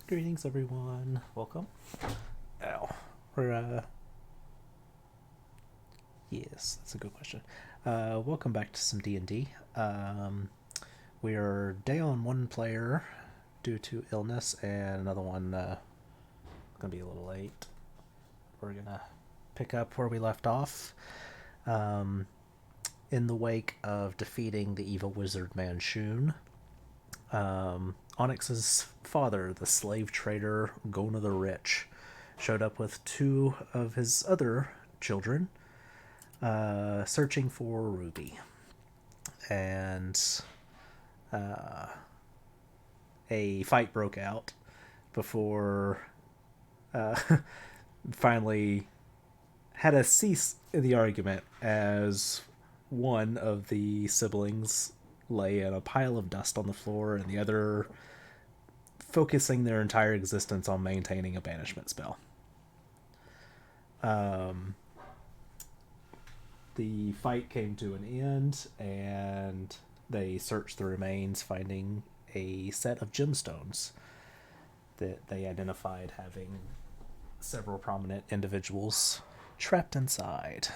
Greetings, everyone. Welcome. Ow. We're, yes, that's a good question. Welcome back to some D&D. We are down one player due to illness, and another one gonna be a little late. We're gonna pick up where we left off. Um, in the wake of defeating the evil wizard Manchun, Onyx's father, the slave trader Gona the Rich, showed up with two of his other children, searching for Ruby. And a fight broke out before uh, finally had a cease in the argument as one of the siblings lay in a pile of dust on the floor and the other focusing their entire existence on maintaining a banishment spell. The fight came to an end, and they searched the remains, finding a set of gemstones that they identified having several prominent individuals trapped inside.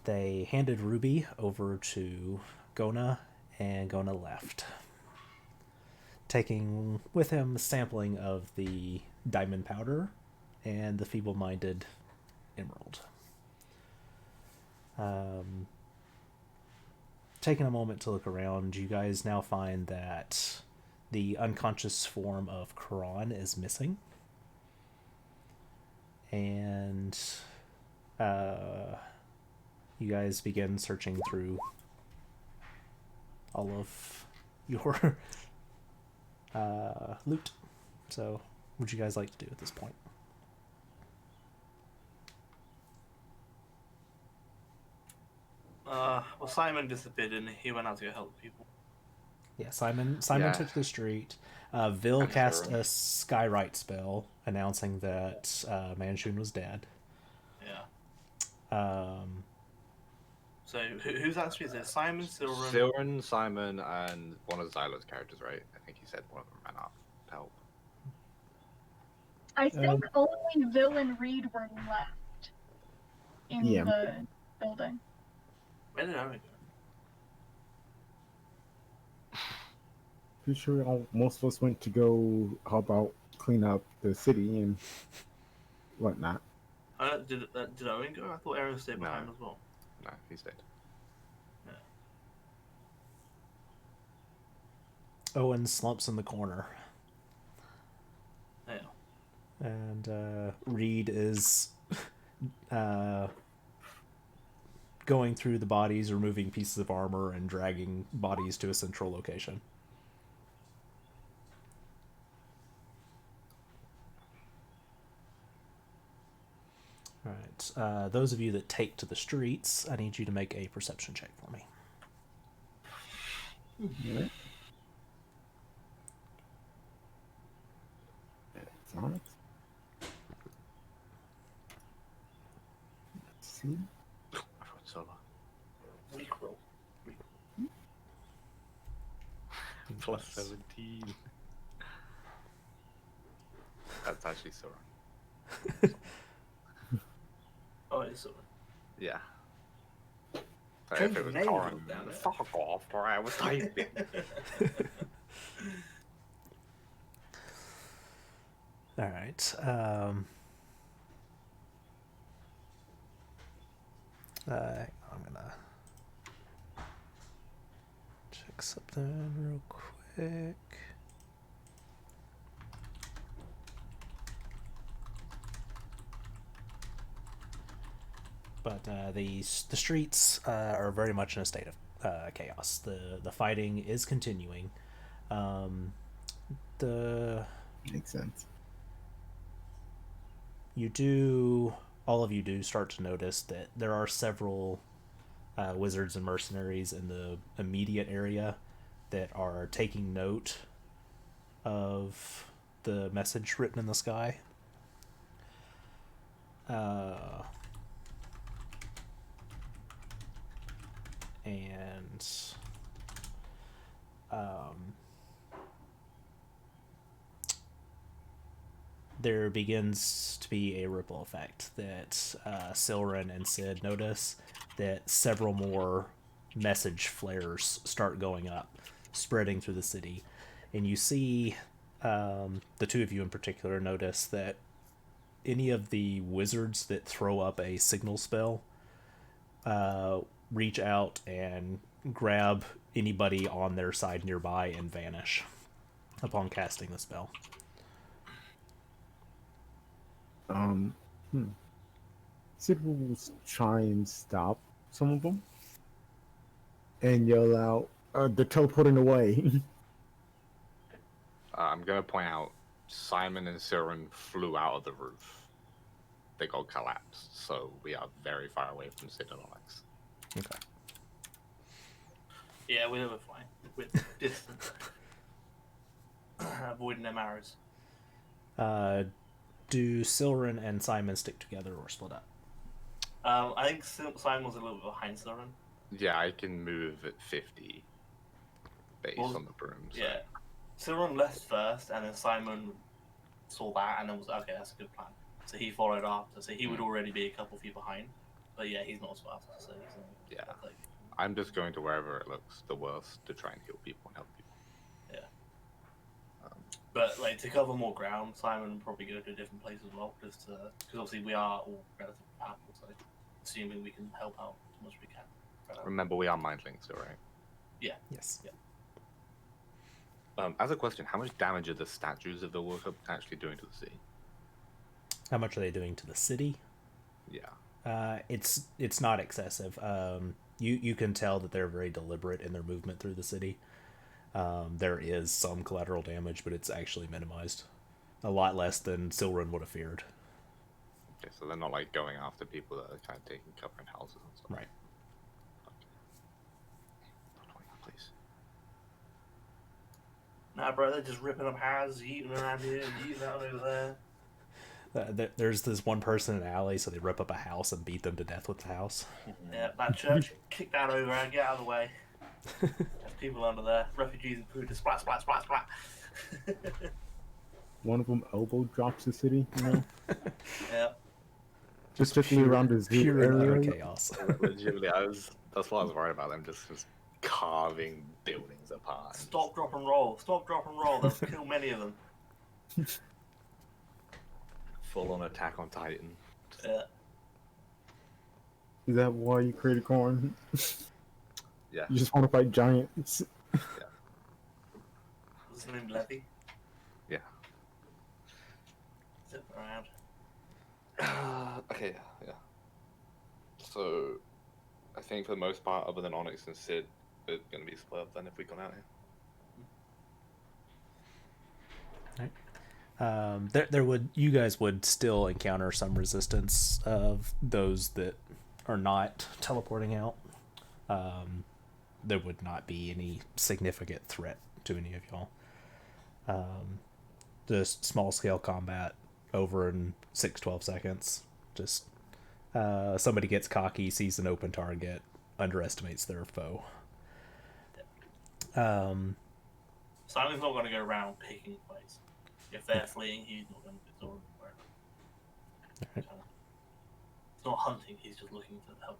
They handed Ruby over to Gona, and Gona left, taking with him a sampling of the diamond powder and the feeble-minded emerald. Taking a moment to look around, you guys now find that the unconscious form of Quran is missing. And you guys begin searching through all of your loot. So, what would you guys like to do at this point? Well, Simon disappeared and he went out to go help people. Yeah, Simon Yeah. took the street. Vil And cast Thorin. a skywrite spell announcing that Manchun was dead. Yeah. So who's actually is it? Simon, Silver, Silren, Simon, and one of Xylo's characters, right? I think he said one of them ran out to help. I think only Vil and Reed were left in the building. Where did Owen go? Pretty sure most of us went to go help out clean up the city and whatnot. Did Owen go? I thought Aaron stayed behind as well. No, he stayed. Yeah. Owen slumps in the corner. Yeah. And Reed is going through the bodies, removing pieces of armor, and dragging bodies to a central location. Alright, those of you that take to the streets, I need you to make a perception check for me. Yeah. That's all right. Let's see. I thought Solo. Weak roll. Plus 17. That's actually Silren. Oh, it's Silver. Yeah. So Change if it was your name, Thorin, damn it. fuck off, or I was typing. Alright, I'm gonna check something real quick. But the streets are very much in a state of chaos. The fighting is continuing. Makes sense. All of you do start to notice that there are several wizards and mercenaries in the immediate area that are taking note of the message written in the sky. And there begins to be a ripple effect that Silren and Sid notice that several more message flares start going up, spreading through the city. And you see the two of you in particular notice that any of the wizards that throw up a signal spell reach out and grab anybody on their side nearby and vanish upon casting the spell. Sid will try and stop some of them and yell out, "They're teleporting away." I'm gonna point out Simon and Siren flew out of the roof. They got collapsed, so we are very far away from Sid and Onyx. Okay. Yeah, we're fine. We're distant. Avoiding them arrows. Do Silren and Simon stick together or split up? I think Simon was a little bit behind Siren. Yeah, I can move at 50 based on the broom. So. Yeah. Siren left first, and then Simon saw that and then was okay, that's a good plan. So he followed after, so he would already be a couple feet behind. But yeah, he's not as fast, so he's yeah. I'm just going to wherever it looks the worst to try and heal people and help people. Yeah. But like to cover more ground, Simon would probably go to a different place as well, just because obviously we are all relatively powerful, so assuming we can help out as much as we can. Remember, we are mindlings, still, right? Yeah. Yes. Yeah. As a question, how much damage are the statues of the World Cup actually doing to the city? How much are they doing to the city? Yeah. It's not excessive. You can tell that they're very deliberate in their movement through the city. There is some collateral damage, but it's actually minimized. A lot less than Silren would have feared. Okay, so they're not like going after people that are kind of taking cover in houses and stuff. Right. Please. Nah, bro, they're just ripping up houses, eating around here, and eating out over there. There's this one person in an alley, so they rip up a house and beat them to death with the house. Yeah, that church, kick that over and get out of the way. There's people under there, refugees and food, splat, splat, splat, splat. One of them elbow drops the city, you know? Yeah. Just around the zoo Pure and utter area. chaos. Legitimately, that's what I was worried about. Them just carving buildings apart. Stop, drop, and roll. Stop, drop, and roll. That's killed many of them. Full on Attack on Titan. Yeah. Is that why you created corn? Yeah. You just want to fight giants? Yeah. What's his name, Levy? Yeah. Zip around. Okay, yeah. So, I think for the most part, other than Onyx and Sid, we're going to be split up then if we come out here. Right. You guys would still encounter some resistance of those that are not teleporting out. There would not be any significant threat to any of y'all. Just small scale combat over in 6-12 seconds. Just somebody gets cocky, sees an open target, underestimates their foe. Simon's not going to go around picking fights. If they're fleeing, he's not going to be worried about it. Alright. It's not hunting, he's just looking to help.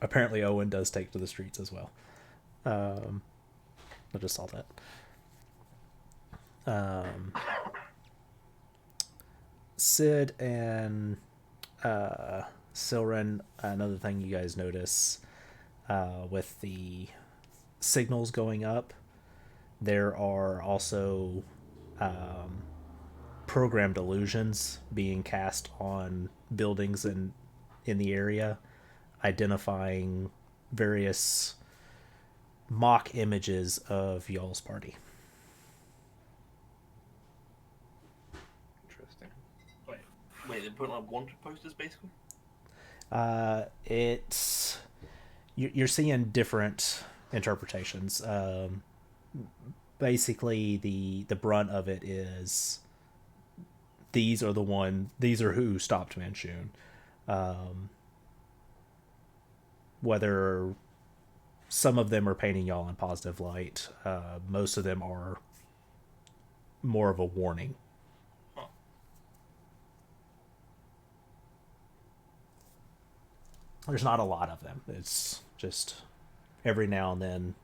Apparently Owen does take to the streets as well. I just saw that. Sid and Silren, another thing you guys notice with the signals going up, there are also programmed illusions being cast on buildings in the area, identifying various mock images of y'all's party. Interesting. Wait, they're putting up wanted posters basically? You're seeing different interpretations. Basically, the brunt of it is these are who stopped Manchun. Whether some of them are painting y'all in positive light, most of them are more of a warning. There's not a lot of them. It's just every now and then,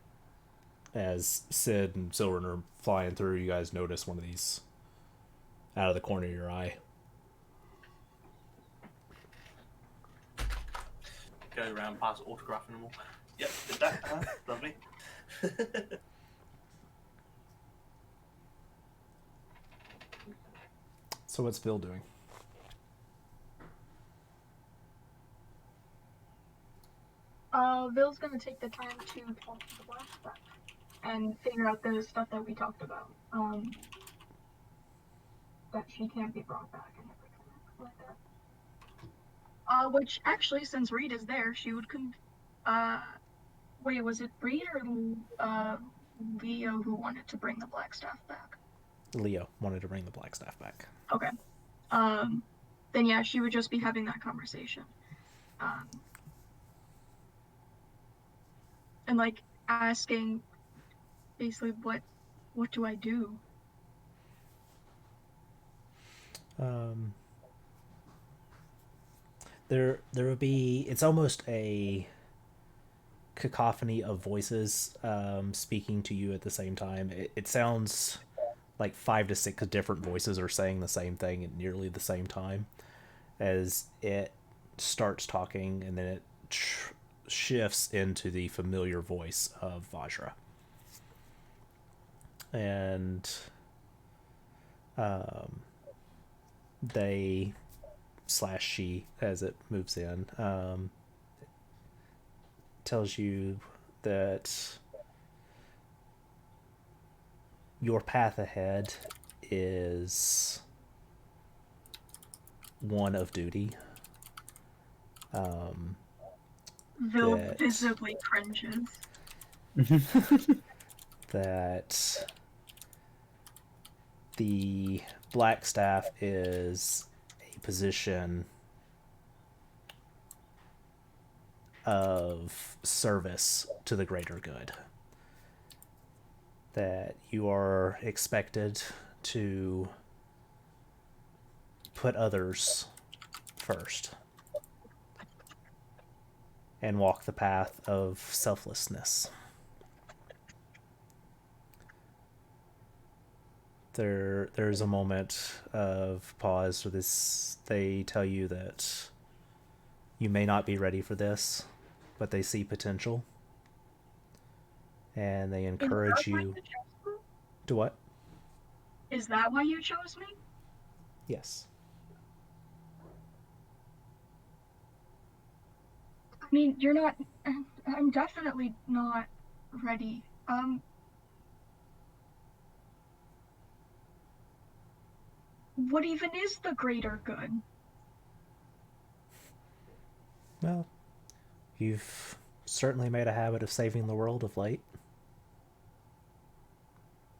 as Sid and Silvern are flying through, you guys notice one of these out of the corner of your eye. Go around past autographing them all. Yep, did that. Lovely. So what's Bill doing? Bill's gonna take the time to talk to the blacksmith and figure out the stuff that we talked about. That she can't be brought back and everything like that. Which actually, since Reed is there, she would wait, was it Reed or Leo who wanted to bring the black staff back? Leo wanted to bring the black staff back. Okay. Then yeah, she would just be having that conversation. And like asking basically what do I do? There would be, it's almost a cacophony of voices speaking to you at the same time. It sounds like 5 to 6 different voices are saying the same thing at nearly the same time as it starts talking, and then it shifts into the familiar voice of Vajra. And they / she, as it moves in, tells you that your path ahead is one of duty. Vil visibly cringes. That the black staff is a position of service to the greater good. That you are expected to put others first and walk the path of selflessness. There's a moment of pause for this. They tell you that you may not be ready for this, but they see potential. And they encourage you to what? Is that why you chose me? Yes. I mean, you're not. I'm definitely not ready. What even is the greater good? Well, you've certainly made a habit of saving the world of late.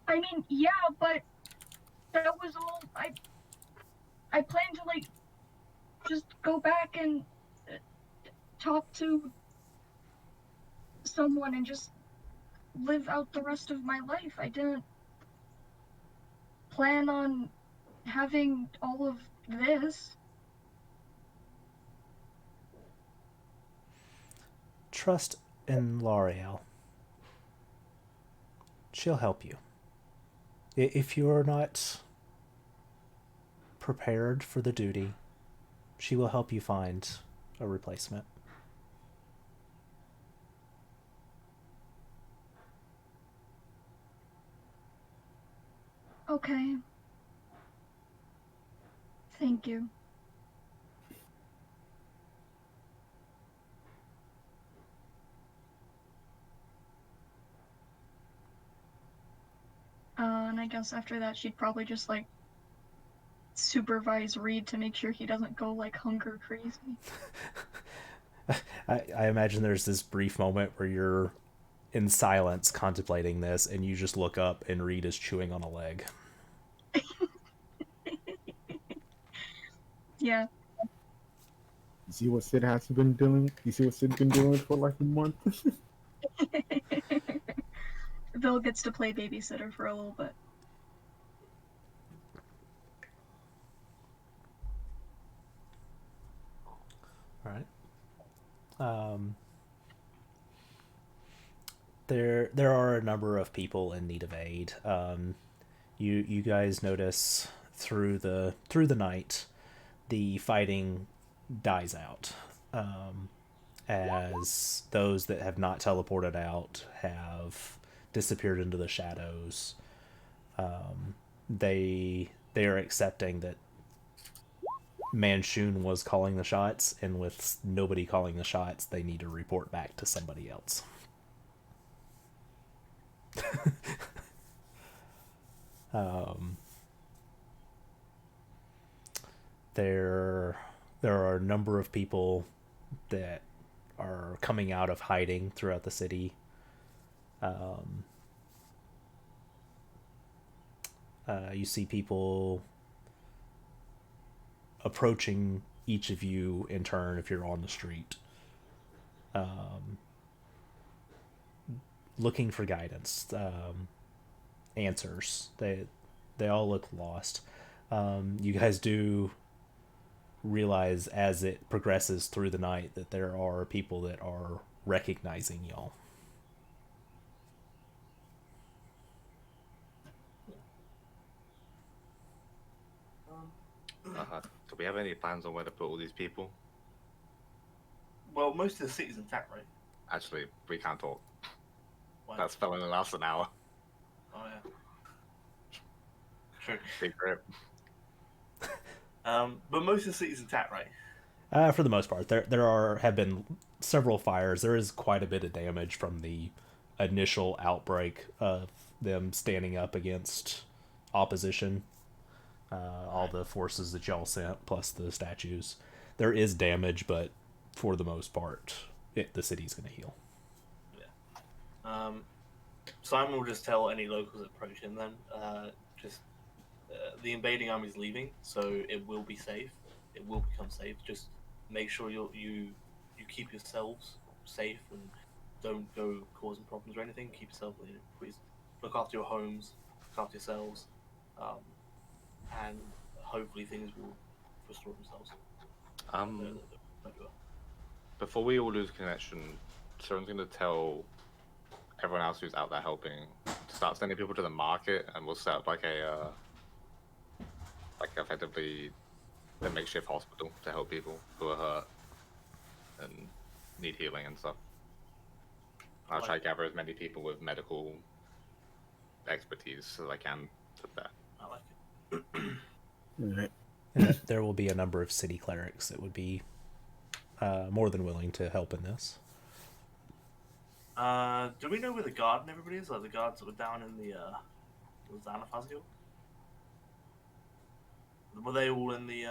I mean, yeah, but that was all. I plan to like just go back and talk to someone and just live out the rest of my life. I didn't plan on having all of this. Trust in L'Oreal. She'll help you. If you're not prepared for the duty, she will help you find a replacement. Okay. Thank you. And I guess after that, she'd probably just like supervise Reed to make sure he doesn't go like hunger crazy. I imagine there's this brief moment where you're in silence contemplating this, and you just look up and Reed is chewing on a leg. Yeah. You see what Sid has been doing? You see what Sid's been doing for like a month? Bill gets to play babysitter for a little bit. All right. There are a number of people in need of aid. You guys notice through the night, the fighting dies out. As those that have not teleported out have disappeared into the shadows. They are accepting that Manchun was calling the shots, and with nobody calling the shots, they need to report back to somebody else. um, there are a number of people that are coming out of hiding throughout the city. You see people approaching each of you in turn if you're on the street, looking for guidance, answers. They all look lost. You guys do realize as it progresses through the night that there are people that are recognizing y'all. Do we have any plans on where to put all these people? Well, most of the city's intact, right? Actually, we can't talk. Why? That spell only lasts an hour. Oh yeah. True. Secret. But most of the city's intact, right? For the most part, have been several fires. There is quite a bit of damage from the initial outbreak of them standing up against opposition. All the forces that y'all sent, plus the statues. There is damage, but for the most part, the city's going to heal. Yeah. Simon will just tell any locals that approach him then, the invading army's leaving, so it will be safe. It will become safe. Just make sure you keep yourselves safe and don't go causing problems or anything. Keep yourself, please look after your homes, look after yourselves, and hopefully things will restore themselves. Before we all lose connection, Sharon's going to tell everyone else who's out there helping to start sending people to the market, and we'll set up like effectively a makeshift hospital to help people who are hurt and need healing and stuff. I'll try to gather as many people with medical expertise as I can to that. I like it. Alright. And there will be a number of city clerics that would be more than willing to help in this. Do we know where the guard and everybody is? Like the guards that were down in the Xanafazio? Were they all in the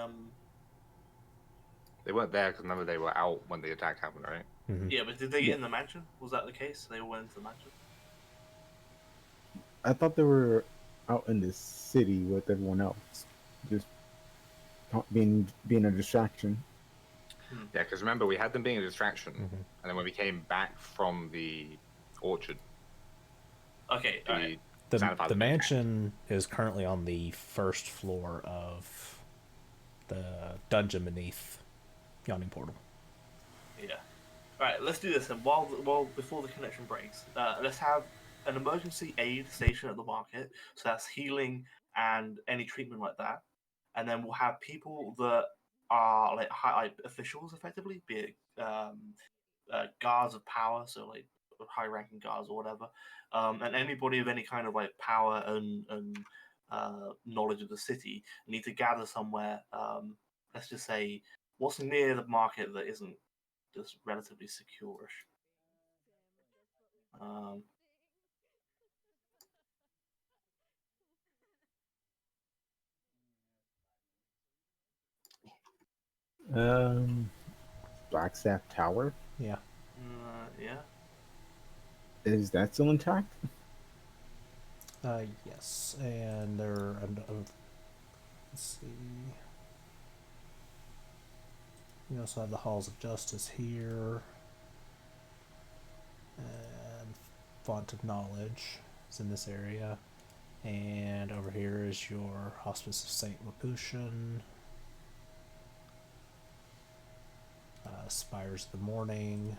They weren't there because remember they were out when the attack happened, right? Mm-hmm. Yeah, but did they get in the mansion? Was that the case? They all went into the mansion? I thought they were out in the city with everyone else, just being a distraction. Yeah, because remember we had them being a distraction, and then when we came back from the orchard, Okay, alright. The mansion is currently on the first floor of the dungeon beneath Yawning Portal. Yeah. Alright, let's do this. And while before the connection breaks, let's have an emergency aid station at the market. So that's healing and any treatment like that. And then we'll have people that are like high officials, effectively, be it guards of power, so like high-ranking guards or whatever, and anybody of any kind of like power and knowledge of the city need to gather somewhere. Let's just say what's near the market that isn't just relatively secure-ish. Blackstaff Tower. Yeah. Yeah. Is that still intact? Yes, and there. Let's see. We also have the Halls of Justice here. And Font of Knowledge is in this area. And over here is your Hospice of St. Laputan. Spires of the Morning.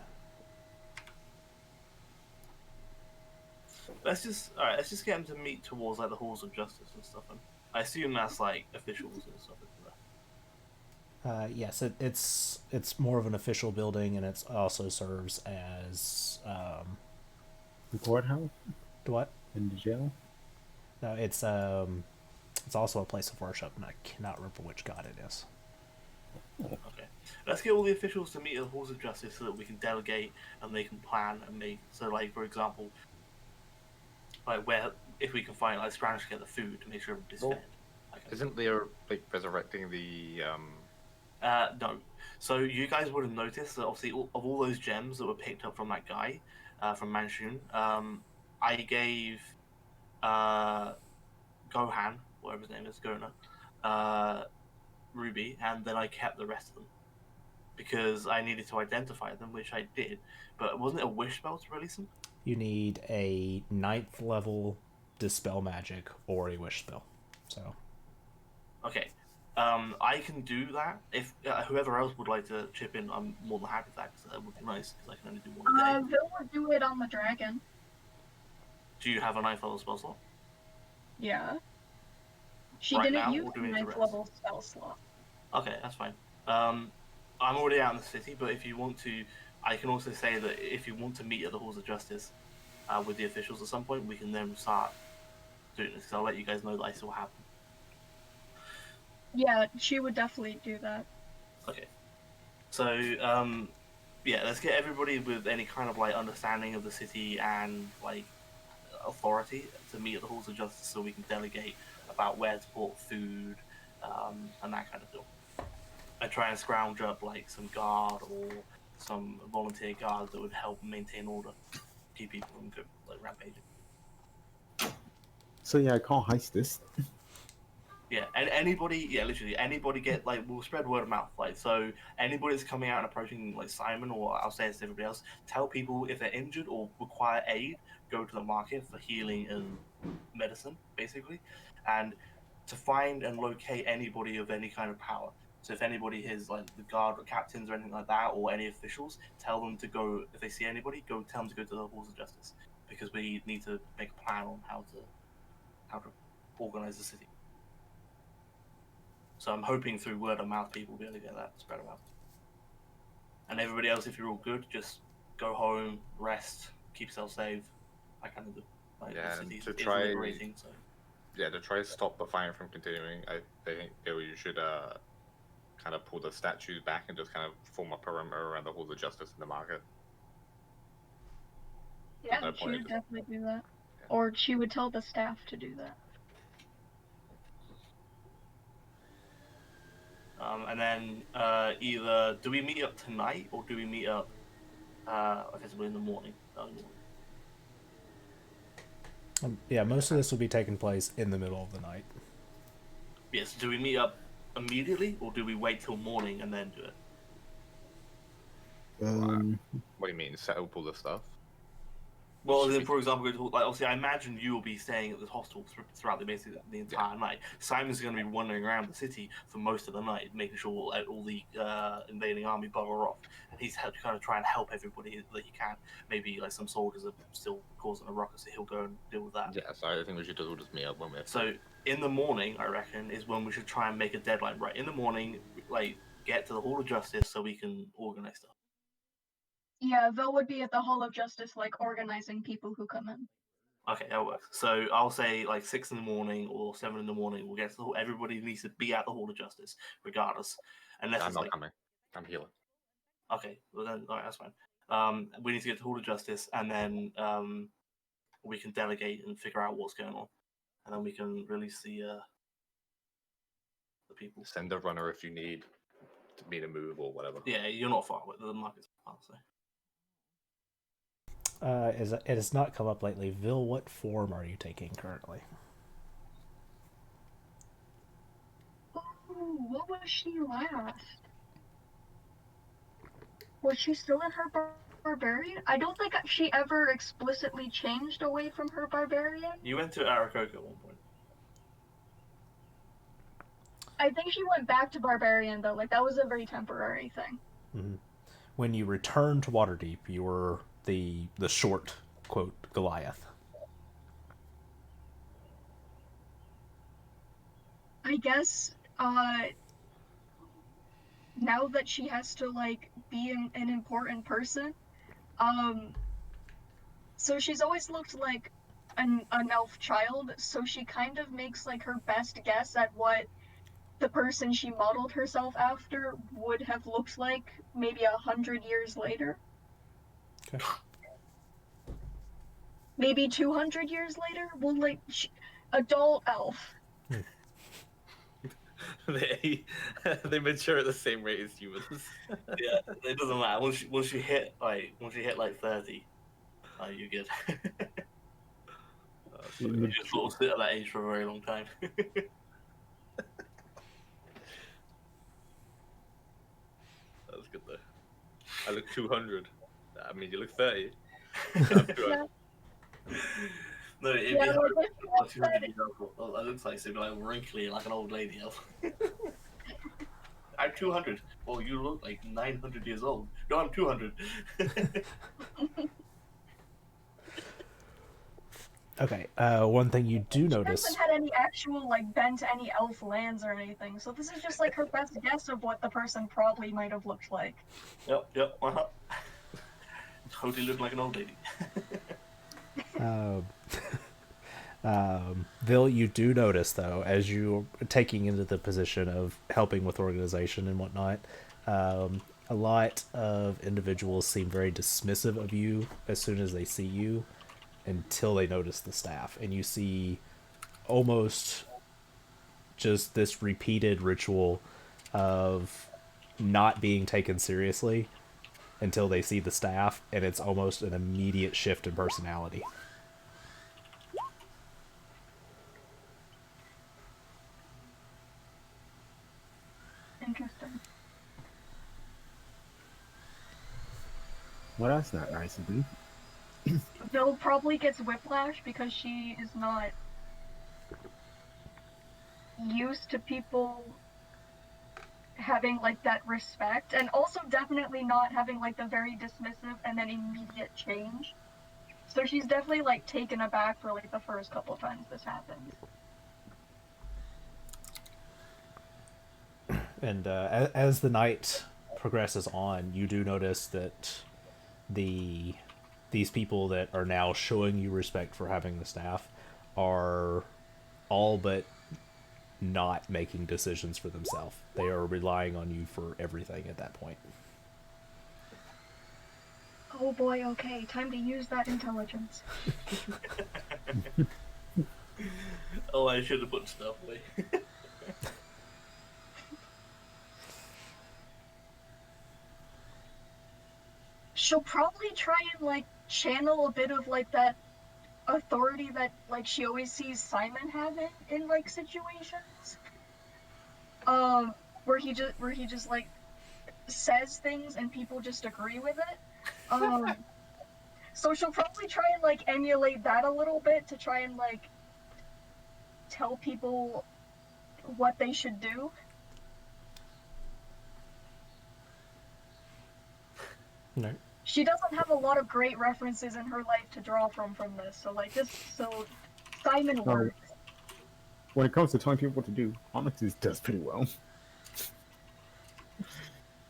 Let's just get them to meet towards like the halls of justice and stuff. And I assume that's like officials and stuff. Yes, it's more of an official building, and it also serves as The courthouse what? and the jail. No, it's also a place of worship, and I cannot remember which god it is. Okay, let's get all the officials to meet at the halls of justice so that we can delegate and they can plan and make. So, like for example, like where if we can find like scrounge to get the food to make sure everybody's Well, fed. Okay. Isn't Leo like resurrecting the No. So you guys would have noticed that obviously of all those gems that were picked up from that guy, from Manshun, I gave Gohan, whatever his name is, Gona, Ruby, and then I kept the rest of them because I needed to identify them, which I did. But wasn't it a wish spell to release them? You need a 9th level dispel magic or a wish spell. So Okay. I can do that. If whoever else would like to chip in, I'm more than happy with that because that would be nice because I can only do one a day. Bill would do it on the dragon. Do you have a 9th level spell slot? Yeah. She Right didn't now, use or do the we need to 9th rest? level spell slot. Okay, that's fine. I'm already out in the city, but if you want to, I can also say that if you want to meet at the Halls of Justice with the officials at some point, we can then start doing this. So I'll let you guys know that I still have them. Yeah, she would definitely do that. Okay. So, yeah, let's get everybody with any kind of like understanding of the city and like authority to meet at the Halls of Justice so we can delegate about where to put food and that kind of deal. I try and scrounge up like some guard or some volunteer guards that would help maintain order, keep people from like rampaging. So yeah, I can't heist this. Yeah, and anybody, yeah, literally anybody get like we'll spread word of mouth. Like so, anybody that's coming out and approaching like Simon or I'll say it's to everybody else. Tell people if they're injured or require aid, go to the market for healing and medicine, basically, and to find and locate anybody of any kind of power. So if anybody is like the guard or captains or anything like that, or any officials, tell them to go. If they see anybody, go tell them to go to the halls of justice because we need to make a plan on how to organize the city. So I'm hoping through word of mouth people will be able to get that spread around. And everybody else, if you're all good, just go home, rest, keep yourself safe. I kind of do. Like, Yeah, the and city to is try- liberating, so. yeah, to try to stop the fighting from continuing, I think Bill, you should kind of pull the statues back and just kind of form a perimeter around the halls of justice in the market. Yeah, no she point in would just- definitely do that. Yeah. Or she would tell the staff to do that. And then either do we meet up tonight or do we meet up effectively in the morning? yeah, most of this will be taking place in the middle of the night. Yes. Do we meet up immediately or do we wait till morning and then do it? What do you mean? Set up all the stuff? Well, then, for example, like obviously, I imagine you will be staying at the hostel throughout the entire night. Simon's going to be wandering around the city for most of the night, making sure all the invading army bugger off, and he's kind of trying to help everybody that he can. Maybe like some soldiers are still causing a ruckus, so he'll go and deal with that. Yeah, so I think we should all just meet up when we're. So in the morning, I reckon, is when we should try and make a deadline. Right in the morning, like get to the Hall of Justice so we can organize stuff. Yeah, Vel would be at the Hall of Justice, like, organizing people who come in. Okay, that works. So I'll say like 6 in the morning or 7 in the morning. We'll get to everybody needs to be at the Hall of Justice, regardless. Unless I'm it's not like coming. I'm healing. okay, well then all right, that's fine. We need to get to the Hall of Justice, and then we can delegate and figure out what's going on, and then we can release the people. Send a runner if you need me to move or whatever. Yeah, you're not far away. The market's far, so. It has not come up lately. Vil, what form are you taking currently? Ooh, what was she last? Was she still in her barbarian? I don't think she ever explicitly changed away from her barbarian. You went to Arakoka at one point. I think she went back to barbarian though. Like that was a very temporary thing. Mm-hmm. When you returned to Waterdeep, you were the short quote Goliath. I guess now that she has to like be an important person, so she's always looked like an elf child, so she kind of makes like her best guess at what the person she modeled herself after would have looked like maybe 100 years later. Okay. Maybe 200 years later. Well, like adult elf. They mature at the same rate as humans. Yeah, it doesn't matter. Once you hit like 30, you're good. You just sort of sit at that age for a very long time. That's good though. I look 200. I mean, you look 30. I'm 200. No, it Yeah, like 200 years old. That looks like something like wrinkly, like an old lady elf. I'm 200. Well, you look like 900 years old. No, I'm 200. Okay. One thing you do She notice. hasn't had any actual like been to any elf lands or anything, so this is just like her best guess of what the person probably might have looked like. Yep. Totally look like an old lady. Vil, you do notice though, as you're taking into the position of helping with organization and whatnot, a lot of individuals seem very dismissive of you as soon as they see you, until they notice the staff, and you see almost just this repeated ritual of not being taken seriously until they see the staff, and it's almost an immediate shift in personality. Interesting. Well, that's not nice of you. Bill probably gets whiplash because she is not used to people having like that respect, and also definitely not having like the very dismissive and then immediate change. So she's definitely like taken aback for like the first couple times this happens. And as the night progresses on, you do notice that these people that are now showing you respect for having the staff are all but not making decisions for themselves. They are relying on you for everything at that point. Oh boy, okay, time to use that intelligence. Oh, I should have put stuff away. She'll probably try and like channel a bit of like that authority that like she always sees Simon having in like situations. Where he just like says things and people just agree with it. So she'll probably try and like emulate that a little bit to try and like tell people what they should do. No. She doesn't have a lot of great references in her life to draw from this, so like this, so Simon works. When it comes to telling people what to do, Onyx does pretty well.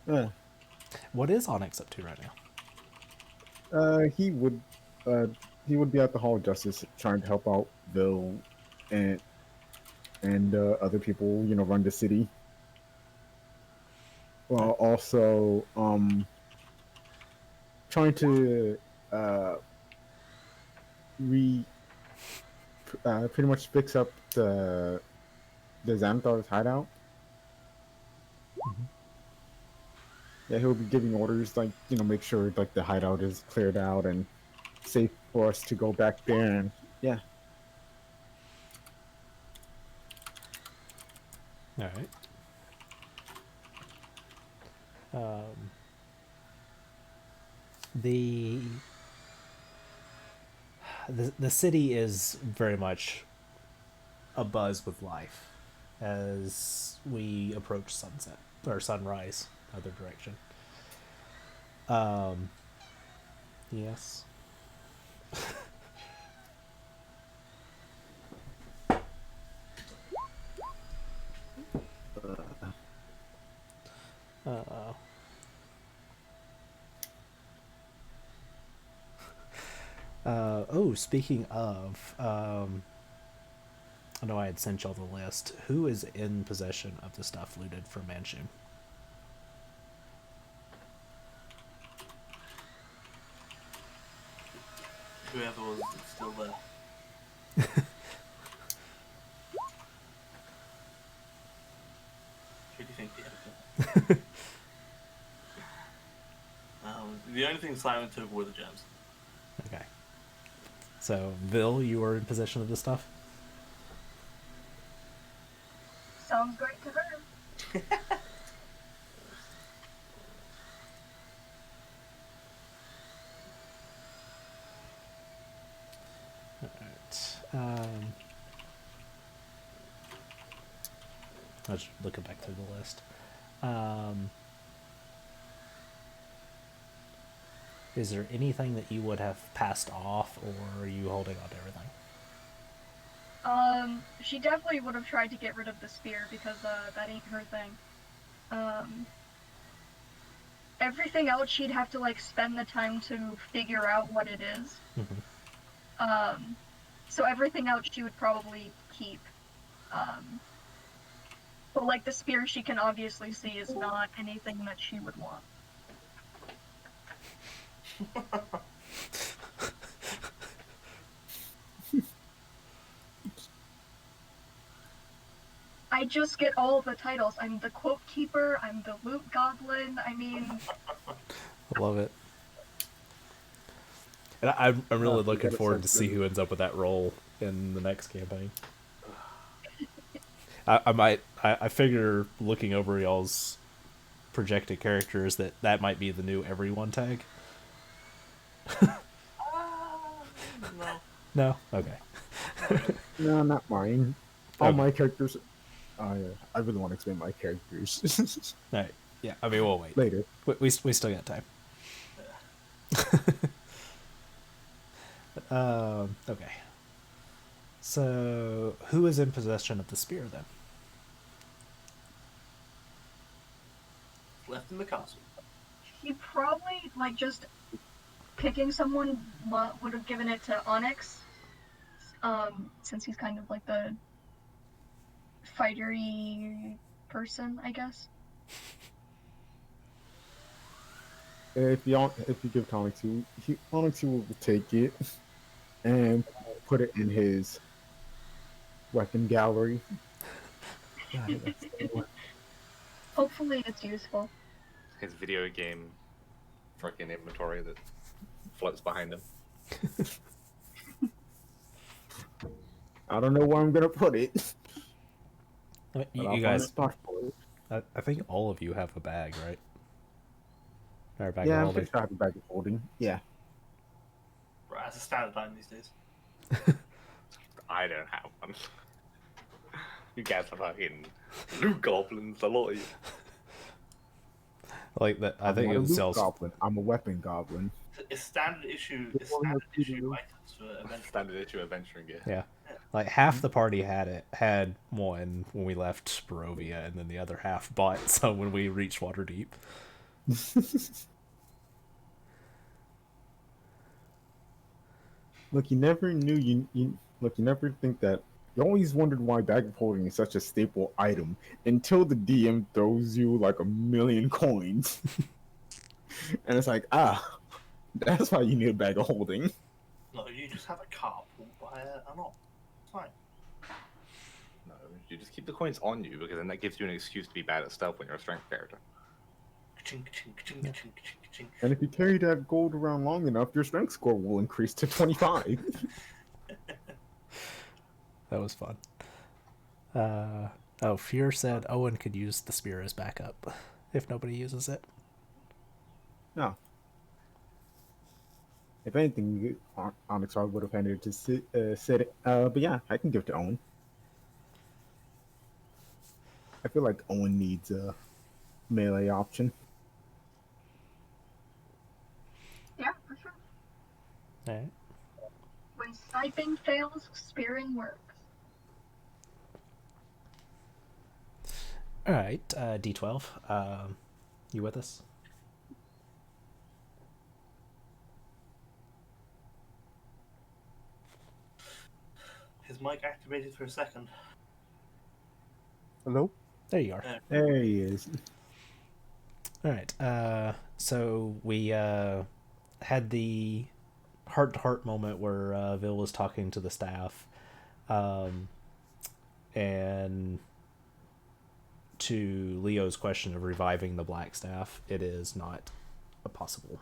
Yeah. What is Onyx up to right now? He would be at the Hall of Justice trying to help out Vil and other people, run the city. Well, also trying to pretty much fix up the Xanathar's hideout. Mm-hmm. Yeah, he'll be giving orders, like, make sure like the hideout is cleared out and safe for us to go back there, and yeah. All right. the the city is very much abuzz with life as we approach sunset or sunrise, other direction. Yes. Uh, oh, speaking of, I know I had sent y'all the list. Who is in possession of the stuff looted from Manshun? Whoever was still there. Who do you think the editor? The only thing Simon took were the gems. Okay. So, Vil, you were in possession of the stuff? Sounds great to her. Alright. I was looking back through the list. Is there anything that you would have passed off, or are you holding on to everything? She definitely would have tried to get rid of the spear because that ain't her thing. Everything else she'd have to like spend the time to figure out what it is. Mm-hmm. So everything else she would probably keep. But like the spear she can obviously see is not anything that she would want. I just get all the titles. I'm the quote keeper, I'm the loot goblin, I mean... I love it. And I'm really looking forward to see who ends up with that role in the next campaign. I figure looking over y'all's projected characters that might be the new everyone tag. No. No? Okay. No, not mine. All Okay. my characters. Oh yeah, I really want to explain my characters Alright. Yeah, I mean, we'll wait. later. We still got time. Okay. So, who is in possession of the spear then? Left in the castle. He probably, like, just picking someone would have given it to Onyx, since he's kind of like the fightery person, I guess. If you give Onyx Onyx will take it and put it in his weapon gallery. Hopefully it's useful. His video game freaking inventory that floats behind him. I don't know where I'm gonna put it. I mean, but you I'll find a guys, spot for it. I think all of you have a bag, right? Or a bag Yeah, of I'm holding. pretty sure I have a bag of holding. Yeah. Right, that's a standard line these days. I don't have one. You guys are fucking loot goblins, a lot of you. Like that, I I'm think not a it loot sells. goblin. I'm a weapon goblin. It's standard issue. It's Well, standard no, issue you- items for adventure. Standard issue adventuring gear. Yeah. Like half the party had one when we left Barovia, and then the other half bought some when we reached Waterdeep. Look, you never knew you look. You never think that. You always wondered why bag of holding is such a staple item until the DM throws you like a million coins, and it's like, that's why you need a bag of holding. No, you just have a car pulled by an op. It's fine. No, you just keep the coins on you because then that gives you an excuse to be bad at stealth when you're a strength character. Ka-ching, ka-ching, ka-ching, ka-ching, ka-ching, ka-ching. And if you carry that gold around long enough, your strength score will increase to 25. That was fun. Fear said Owen could use the spear as backup if nobody uses it. No. If anything, Onyx probably would have handed it to Sid. But yeah, I can give it to Owen. I feel like Owen needs a melee option. Yeah, for sure. All right. When sniping fails, spearing works. All right. D12. You with us? His mic activated for a second. Hello? There you are. There he is. All right. So we had the heart-to-heart moment where Vil was talking to the staff, and to Leo's question of reviving the Black Staff, it is not possible.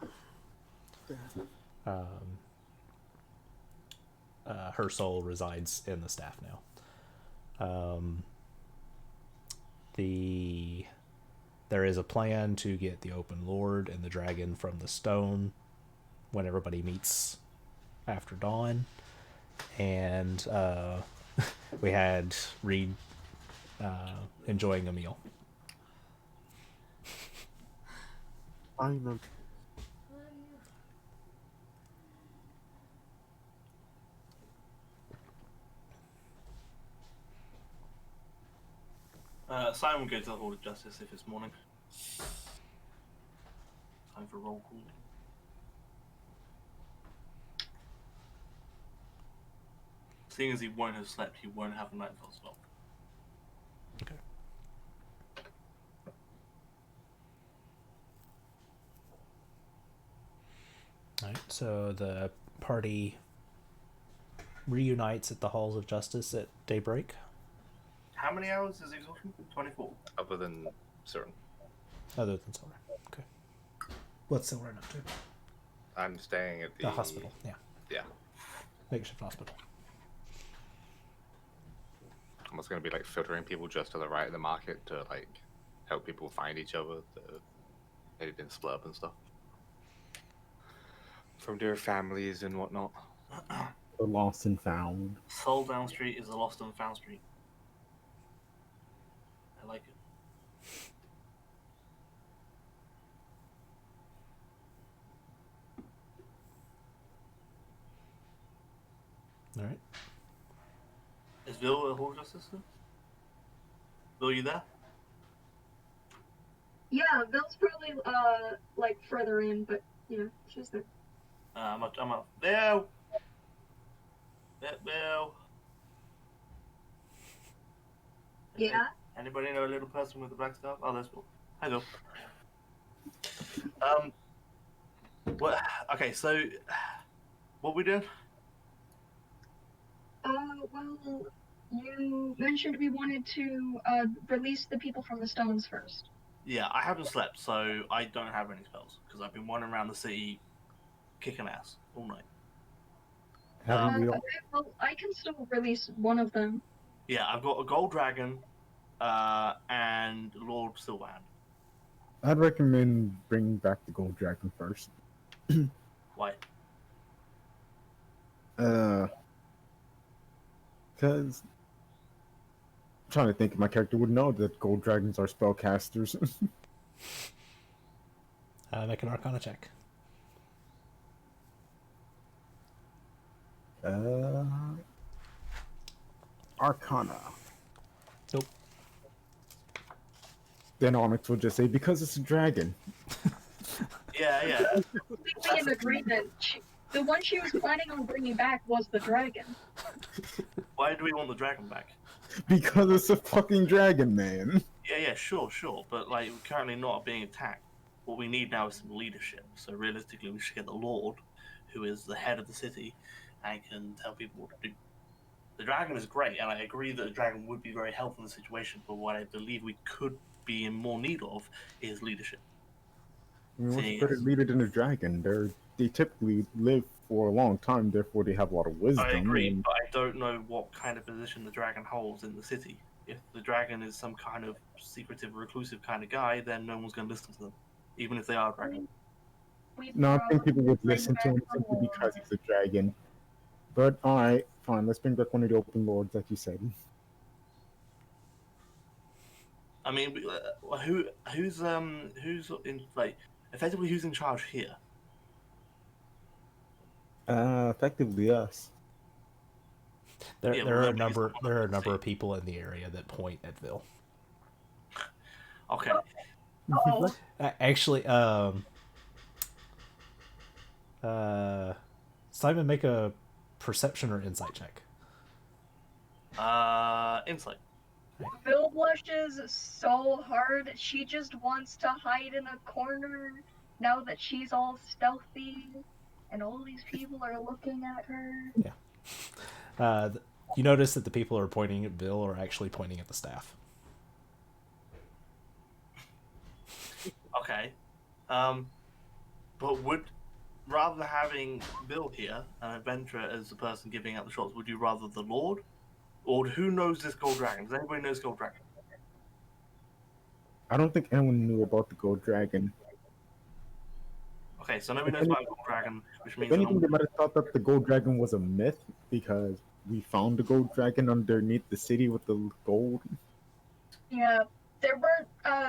Her soul resides in the staff now. There is a plan to get the Open Lord and the dragon from the stone when everybody meets after dawn, and we had Reed enjoying a meal. I know. Simon will go to the Hall of Justice if it's morning. Time for roll call. Seeing as he won't have slept, he won't have a nightfall slot. Okay. All right. So the party reunites at the Halls of Justice at daybreak. How many hours is exhaustion? 24. Other than certain. Other than Silver. Okay. What's Silver up to? I'm staying at The hospital. Yeah. Yeah. Makeshift hospital. I'm just gonna be like filtering people just to the right of the market to like help people find each other that maybe been split up and stuff from their families and whatnot. The lost and found. Soul Down Street is the lost and found street. I like it. All right. Is Vil a Hall of Justice? Vil, you there? Yeah, Vil's probably like further in, but yeah, she's there. I'm up. Vil! Vil! Yeah. Anybody know a little person with a black staff? Oh, that's Vil. Hi, Vil. What? Okay, so what we doing? Well, you mentioned we wanted to release the people from the stones first. Yeah, I haven't slept, so I don't have any spells because I've been wandering around the city kicking ass all night. Haven't we all? Okay, well, I can still release one of them. Yeah, I've got a gold dragon, and Lord Silverhand. I'd recommend bringing back the gold dragon first. Why? Because I'm trying to think if my character would know that gold dragons are spellcasters. Make an Arcana check. Arcana. Nope. Then Onyx will just say, because it's a dragon. Yeah. Completely in agreement. The one she was planning on bringing back was the dragon. Why do we want the dragon back? Because it's a fucking dragon, man. Yeah, sure. But like, we're currently not being attacked. What we need now is some leadership. So realistically, we should get the Lord, who is the head of the city, and can tell people what to do. The dragon is great, and I agree that the dragon would be very helpful in the situation. But what I believe we could be in more need of is leadership. I mean, what's See, better yes. leader than a dragon? They typically live for a long time, therefore they have a lot of wisdom. I agree, and- but I don't know what kind of position the dragon holds in the city. If the dragon is some kind of secretive, reclusive kind of guy, then no one's going to listen to them, even if they are a dragon. We No, I think people would bring listen to back him the simply Lord. because he's a dragon. But alright, fine, let's bring back one of the open lords, like you said. I mean, who's in like effectively who's in charge here? Effectively us. There, Yeah, there well, are a then we number. just There are a want to number see. of people in the area that point at Vil. Okay, Oh, Actually, Simon, make a perception or insight check. insight. Bill blushes so hard. She just wants to hide in a corner now that she's all stealthy and all these people are looking at her. Yeah. You notice that the people who are pointing at Vil are actually pointing at the staff. Okay, but would rather than having Bill here, an adventurer, as the person giving out the shots, would you rather the Lord, or who knows this gold dragon? Does anybody know this gold dragon? I don't think anyone knew about the gold dragon. Okay, so nobody If knows about anything, gold dragon, which if means that no anything, one. they might have thought that the gold dragon was a myth because we found the gold dragon underneath the city with the gold. Yeah, there weren't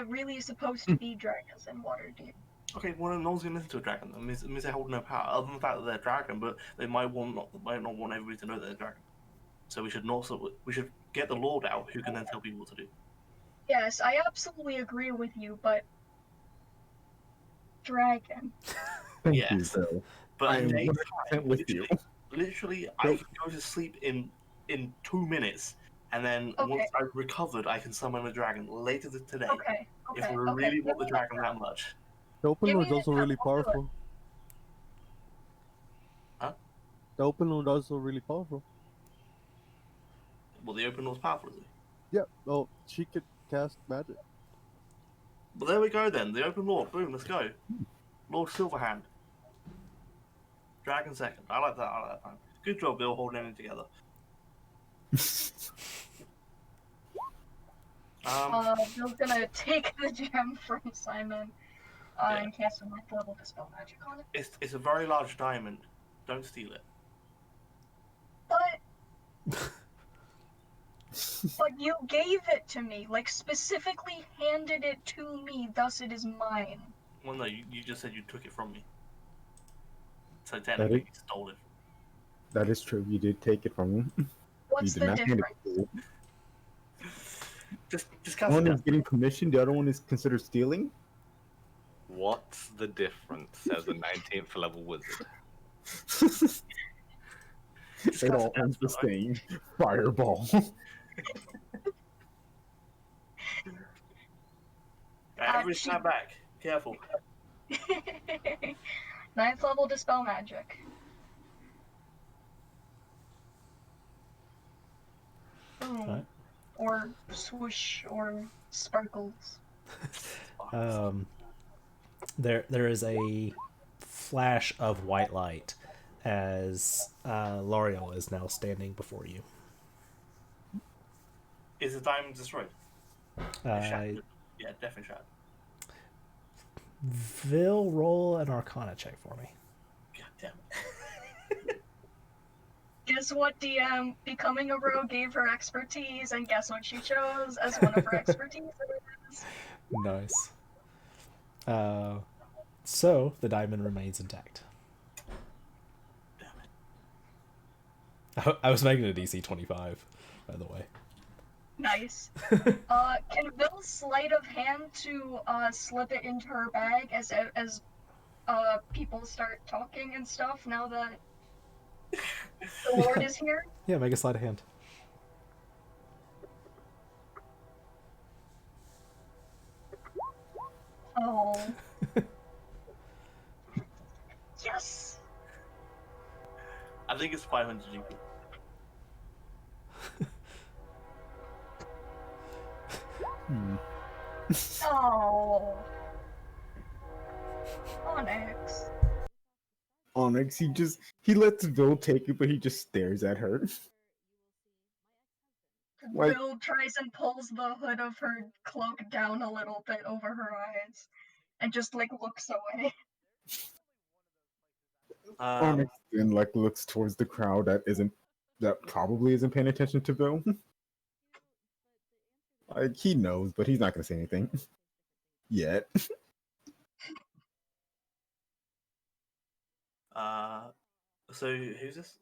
really supposed to be dragons in Waterdeep. Okay, well, no one's gonna listen to a dragon. It means they hold no power, other than the fact that they're a dragon. But they might not want everybody to know they're a dragon. So we should not. We should get the Lord out, who can then tell people what to do. Yes, I absolutely agree with you, but dragon. Thank Yes. you, Bill. But I am daytime, 100% with you. literally, I Nope. can go to sleep in 2 minutes, and then Okay. once I've recovered, I can summon a dragon later today. Okay, If okay, we okay. really Give want the me dragon the that much. The open Give me lord's the also time, really I'll do it. powerful. Huh? The open lord also really powerful. Well, the open was powerful, is it? Yeah. Oh, she could cast magic. But there we go then. The open Lord. Boom. Let's go. Lord Silverhand. Dragon second. I like that. I like that plan. Good job, Bill, holding it together. Bill's gonna take the gem from Simon Yeah. and cast a ninth level dispel magic on it. It's a very large diamond. Don't steal it. But you gave it to me, like specifically handed it to me, thus it is mine. Well, no, you just said you took it from me. So technically, you stole it. That is true. You did take it from him. What's did the not hand it difference? to you. Just cast One it is down. getting permission, the other one is considered stealing. What's the difference as a 19th level wizard? Just It cast all it down, ends the Spell, right? same. Fireball. Everybody stand back. Careful. Ninth level dispel magic. Boom. Alright. Or swoosh or sparkles. There is a flash of white light as L'Oreal is now standing before you. Is the diamond destroyed? Shattered. Yeah, definitely shattered. Vil, roll an Arcana check for me. God damn it. Guess what, DM? Becoming a rogue gave her expertise, and guess what she chose as one of her expertise? Nice. So the diamond remains intact. Damn it. I was making a DC 25, by the way. Nice. Can Bill sleight of hand to slip it into her bag as people start talking and stuff now that the Lord is here? Yeah, make a sleight of hand. Oh. Yes. I think it's 500 GP. Oh. Onyx. Onyx, he lets Bill take it, but he just stares at her. Like- Bill tries and pulls the hood of her cloak down a little bit over her eyes and just like looks away. Onyx then like looks towards the crowd that probably isn't paying attention to Bill. Like he knows, but he's not gonna say anything yet. So who's this?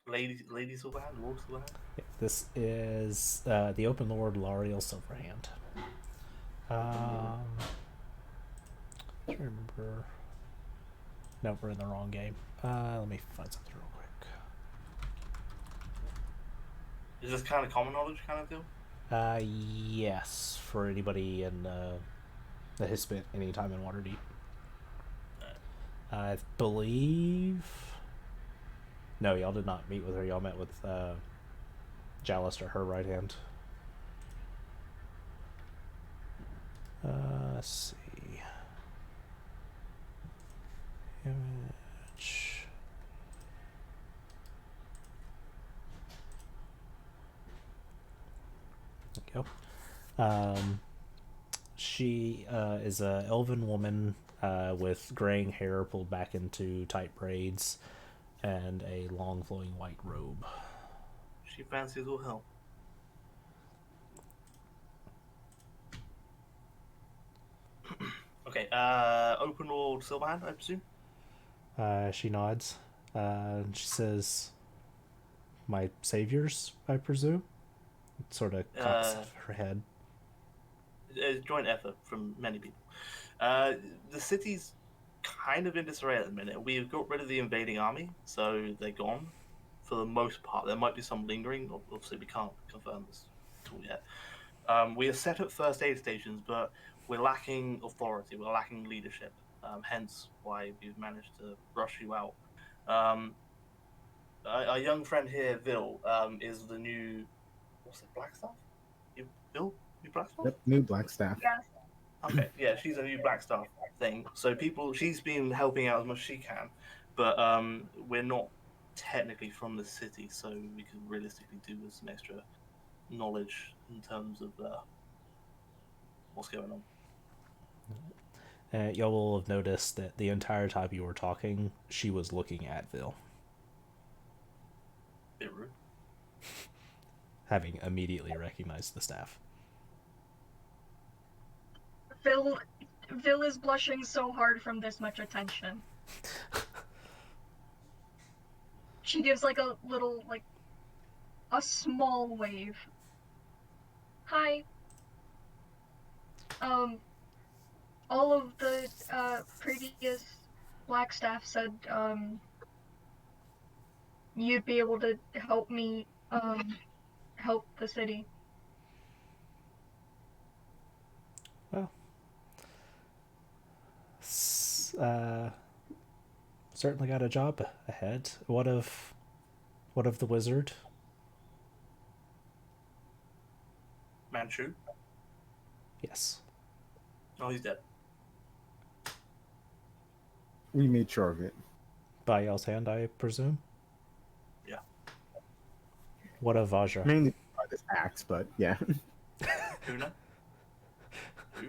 Lady Silverhand, Lord Silverhand. This is the Open Lord L'Ariel Silverhand. I remember. No, we're in the wrong game. Let me find something real quick. Is this kind of common knowledge kind of deal? Yes, for anybody in that has spent any time in Waterdeep. I believe. No, y'all did not meet with her. Y'all met with Jalister, her right hand. Let's see. Image. There we go. She is a elven woman with graying hair pulled back into tight braids and a long flowing white robe. She fancies all hell. Okay, Open Lord Silverhand, I presume? She nods. She says, "My saviors, I presume?" Sort of cocks her head. A joint effort from many people. The city's kind of in disarray at the minute. We've got rid of the invading army, so they're gone for the most part. There might be some lingering. Obviously, we can't confirm this at all yet. We have set up first aid stations, but we're lacking authority. We're lacking leadership. Hence why we've managed to rush you out. Our young friend here, Vil, is the new, what's it, Blackstaff? Vil? New Blackstaff? Yep, new Blackstaff. Yes. Okay, yeah, she's a new Blackstaff thing. So she's been helping out as much as she can, but we're not technically from the city, so we could realistically do with some extra knowledge in terms of what's going on. Y'all will have noticed that the entire time you were talking, she was looking at Vil, Bit rude. having immediately recognized the staff. Vil is blushing so hard from this much attention. She gives like a little, like, a small wave. Hi. All of the previous Blackstaff said you'd be able to help me help the city. Well, certainly got a job ahead. What of the wizard? Manchu? Yes. Oh, he's dead. We made sure of it. By y'all's hand, I presume? Yeah. What of Vajra? Mainly by this axe, but yeah. Kuna? Who?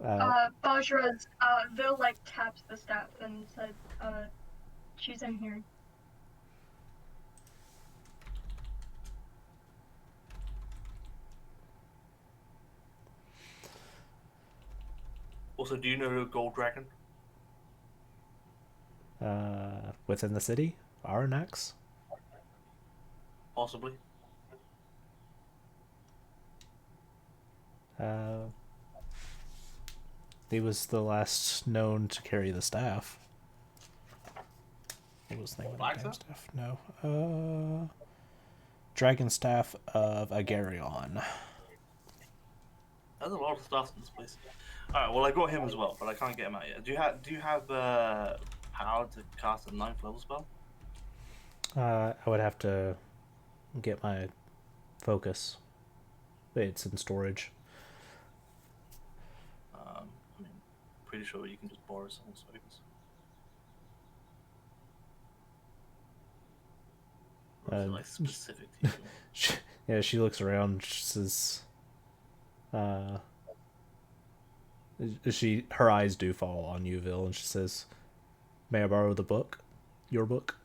Bajra's Vil like taps the staff and said, she's in here. Also, do you know a gold dragon? Within the city? Aranax? Possibly. He was the last known to carry the staff. What was the name of the damn Blackstaff? staff? No. Dragon Staff of Agarion. There's a lot of stuff in this place. Alright, well I got him as well, but I can't get him out yet. Do you have power to cast a 9th level spell? I would have to get my focus. It's in storage. I mean, pretty sure you can just borrow someone's focus. Or is it like specific to you? She looks around. She says, her eyes do fall on you, Vil, and she says, "May I borrow the book?" your book?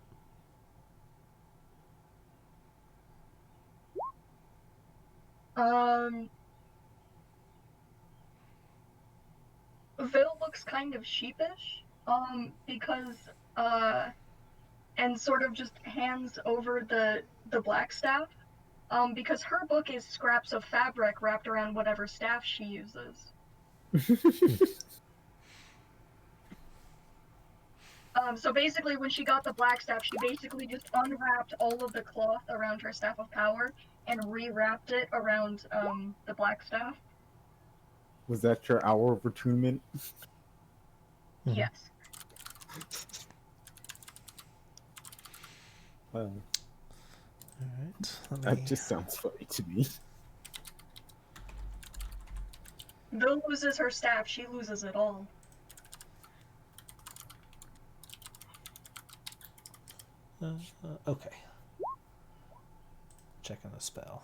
Vil looks kind of sheepish, because, and sort of just hands over the black staff, because her book is scraps of fabric wrapped around whatever staff she uses. So basically, when she got the black staff, she basically just unwrapped all of the cloth around her staff of power and rewrapped it around the black staff. Was that your hour of attunement? Yes. Wow. All right. Let That me. just sounds funny to me. Vil loses her staff, she loses it all. Okay. Checking the spell.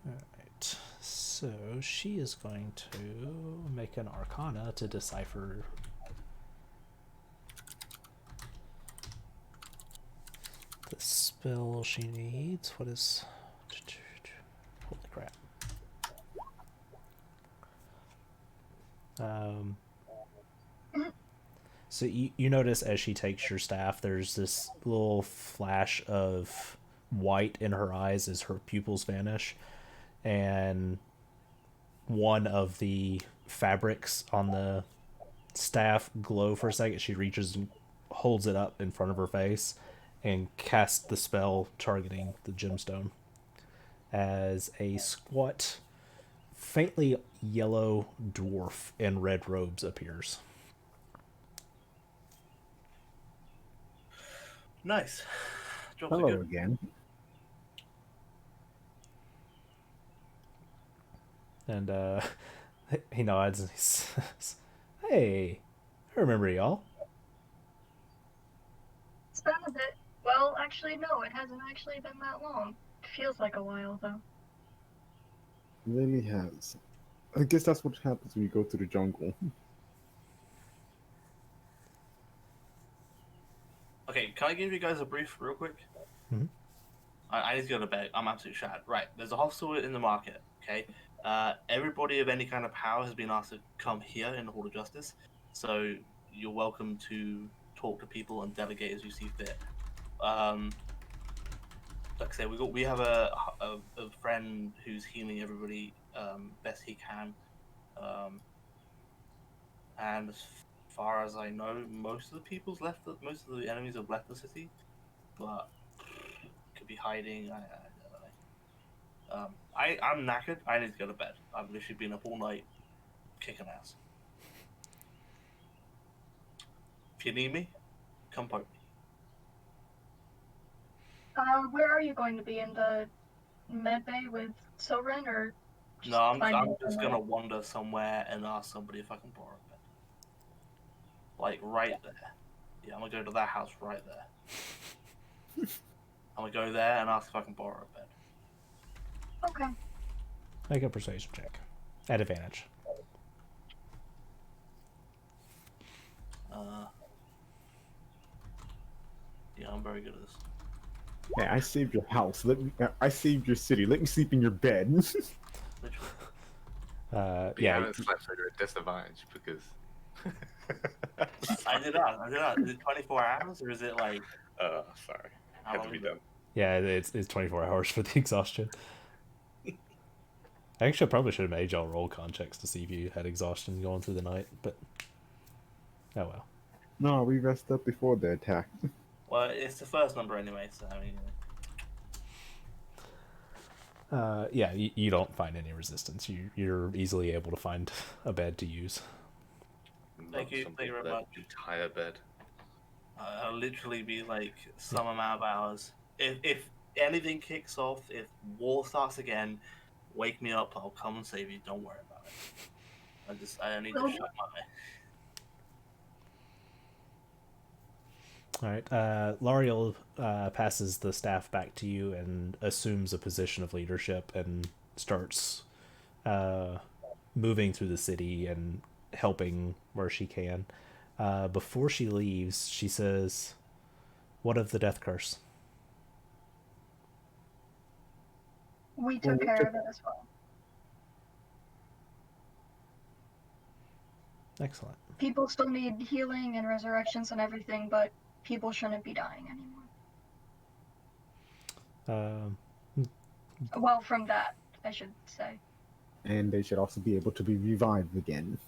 Alright. So she is going to make an arcana to decipher the spell she needs. What is. Holy crap. So you notice as she takes your staff, there's this little flash of white in her eyes as her pupils vanish, and one of the fabrics on the staff glow for a second. She reaches and holds it up in front of her face and casts the spell targeting the gemstone as a squat, faintly yellow dwarf in red robes appears. Nice. Jobs are Hello good. again. And he nods and he says, "Hey, I remember y'all." It's been a bit. Well, actually, no, it hasn't actually been that long. It feels like a while, though. It really has. I guess that's what happens when you go to the jungle. Okay, can I give you guys a brief real quick? Mhm. I need to go to bed. I'm absolutely shattered. Right, there's a hostel in the market, okay? Everybody of any kind of power has been asked to come here in the Hall of Justice, so you're welcome to talk to people and delegate as you see fit. Like I said, we have a friend who's healing everybody best he can, and as far as I know, most of most of the enemies have left the city, but could be hiding. I don't know. I'm knackered. I need to go to bed. I've literally been up all night kicking ass. If you need me, come poke me. Where are you going to be? In the med bay with Silren, or just No, I'm finding just somewhere? gonna wander somewhere and ask somebody if I can borrow a bed. Like right there. Yeah, I'm gonna go to that house right there. I'm gonna go there and ask if I can borrow a bed. Okay. Make a persuasion check at advantage. Yeah, I'm very good at this. Hey, I saved your house. I saved your city. Let me sleep in your bed. Literally. But you Yeah, haven't slept, so you're at disadvantage because. I did that. Is it 24 hours or is it like? Sorry. How Had to long be is it? done. yeah, it's 24 hours for the exhaustion. I actually probably should have made y'all roll con checks to see if you had exhaustion going through the night, but oh well. No, we rest up before the attack. Well, it's the first number anyway, so I mean. Yeah, you don't find any resistance. You're easily able to find a bed to use. Thank you very much. Entire bed. I'll literally be like some amount of hours. If anything kicks off, if war starts again, wake me up. I'll come and save you. Don't worry about it. I need to Well, shut my eye. All right. L'Oreal passes the staff back to you and assumes a position of leadership and starts moving through the city and helping where she can. Before she leaves, she says, "What of the death curse?" We Well, took care of it as well. Excellent. People still need healing and resurrections and everything, but people shouldn't be dying anymore. Um, Well, from that, I should say. and they should also be able to be revived again.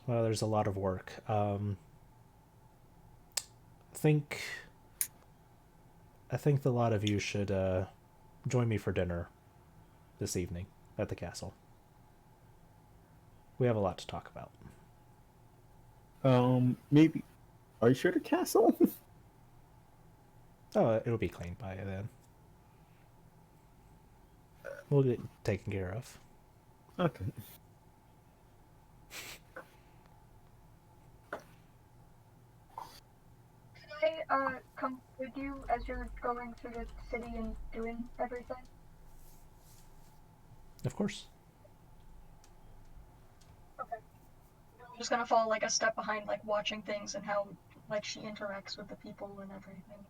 well, there's a lot of work. Think I think the lot of you should join me for dinner this evening at the castle. We have a lot to talk about. Maybe. Are you sure the castle? Oh, it'll be cleaned by then. We'll get taken care of. Okay. Can I come with you as you're going to the city and doing everything? Of course. Okay. I'm just gonna fall like a step behind, like watching things and how like she interacts with the people and everything.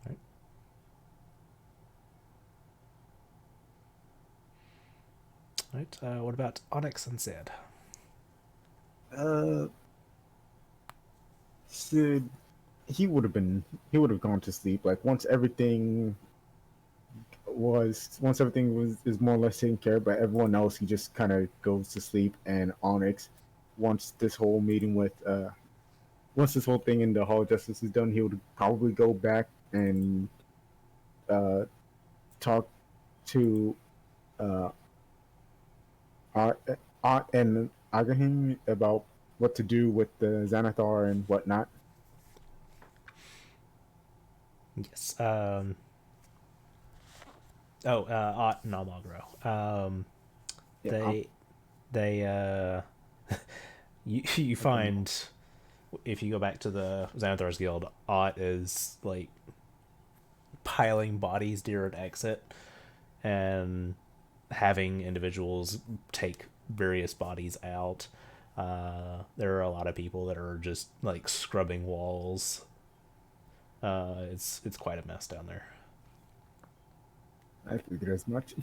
Right. What about Onyx and Sid? Uh, Sid, he would have gone to sleep. Like once everything was is more or less taken care of, but everyone else he just kind of goes to sleep. And Onyx, once this whole meeting with once this whole thing in the Hall of Justice is done, he would probably go back and uh talk to uh Art, Art and Agahim about what to do with the Xanathar and whatnot. Yes. Ott and Almagro. Yeah, They you find if you go back to the Xanathar's Guild, Ott is like piling bodies near an exit and having individuals take various bodies out. There are a lot of people that are just like scrubbing walls. It's quite a mess down there. I figured as much.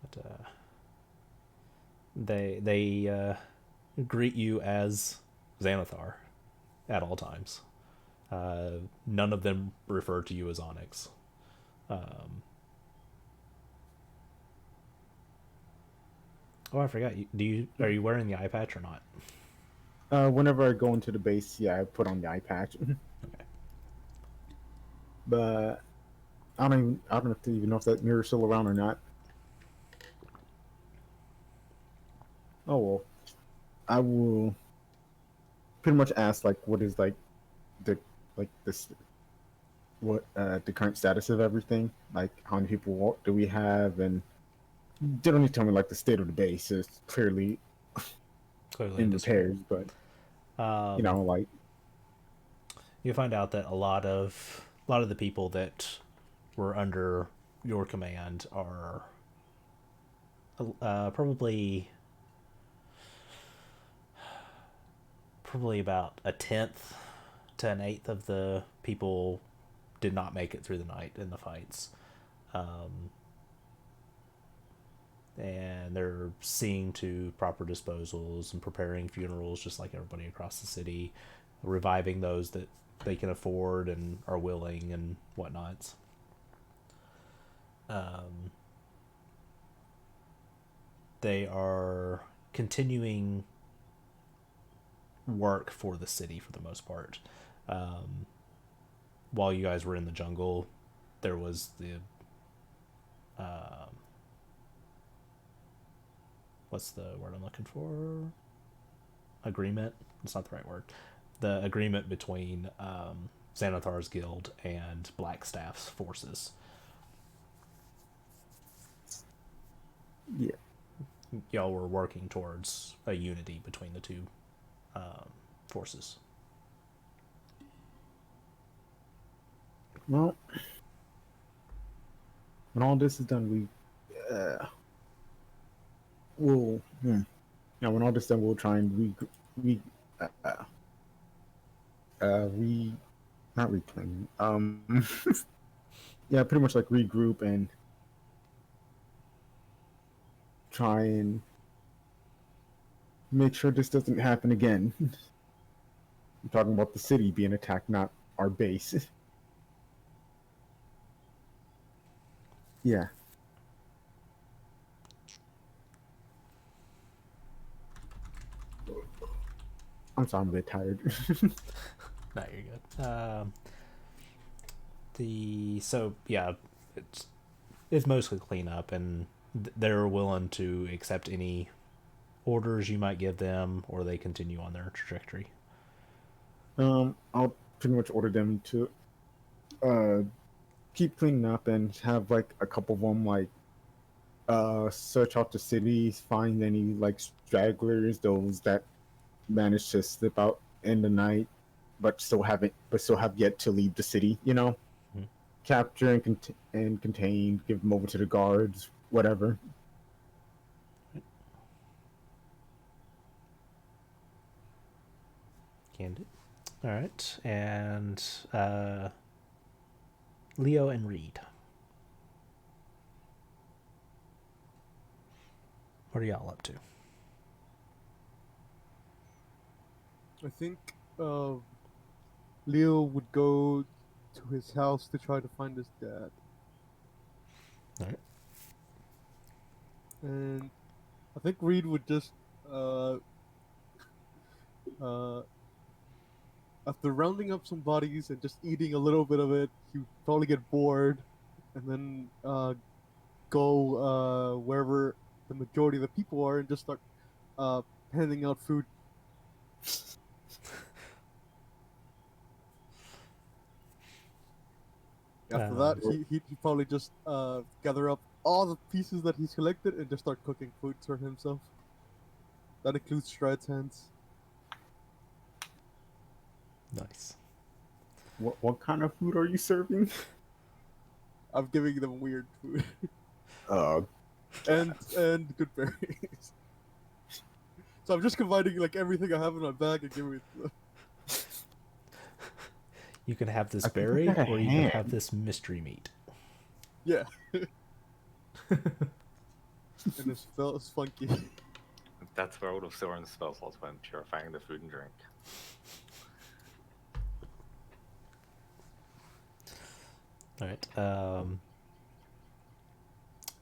But they greet you as Xanathar at all times. None of them refer to you as Onyx. Oh, I forgot. Are you wearing the eye patch or not? Whenever I go into the base, yeah, I put on the eye patch. Okay. But I don't even know if that mirror's still around or not. Oh well, I will pretty much ask like what is like the like this what the current status of everything, like how many people do we have, and they don't need to tell me like the state of the base is clearly Clearly in in disarray. repairs, but Um, you know like you find out that a lot of the people that were under your command are probably about a tenth to an eighth of the people did not make it through the night in the fights. And they're seeing to proper disposals and preparing funerals just like everybody across the city, reviving those that they can afford and are willing and whatnots. They are continuing work for the city for the most part. While you guys were in the jungle, there was the what's the word I'm looking for? Agreement. It's not the right word. The agreement between Xanathar's guild and Blackstaff's forces. yeah. Y'all were working towards a unity between the two forces. Well, when all this is done, we'll. Now, when all this is done, we'll try and re, re, not reclaim. Yeah, pretty much like regroup and try and make sure this doesn't happen again. I'm talking about the city being attacked, not our base. Yeah. I'm sorry, I'm a bit tired. No, you're good. It's mostly cleanup, and they're willing to accept any orders you might give them, or they continue on their trajectory. I'll pretty much order them to keep cleaning up and have like a couple of them like search out the cities, find any like stragglers, those that managed to slip out in the night, but still have yet to leave the city. Mhm. Capture and contain, give them over to the guards, whatever. Can do. All right, and Leo and Reed. What are y'all up to? I think Leo would go to his house to try to find his dad. All right. And I think Reed would just uh uh after rounding up some bodies and just eating a little bit of it, he would probably get bored and then go wherever the majority of the people are and just start handing out food. After that, he'd probably just gather up all the pieces that he's collected and just start cooking food for himself. That includes Stride's hands. Nice. What kind of food are you serving? I'm giving them weird food Uh, and good berries. So I'm just combining like everything I have in my bag and giving it to them. You can have this I think berry, I got a or you can have hand. this mystery meat. Yeah. And it smells funky. That's where all of Soren's spell slots went, purifying the food and drink. All right.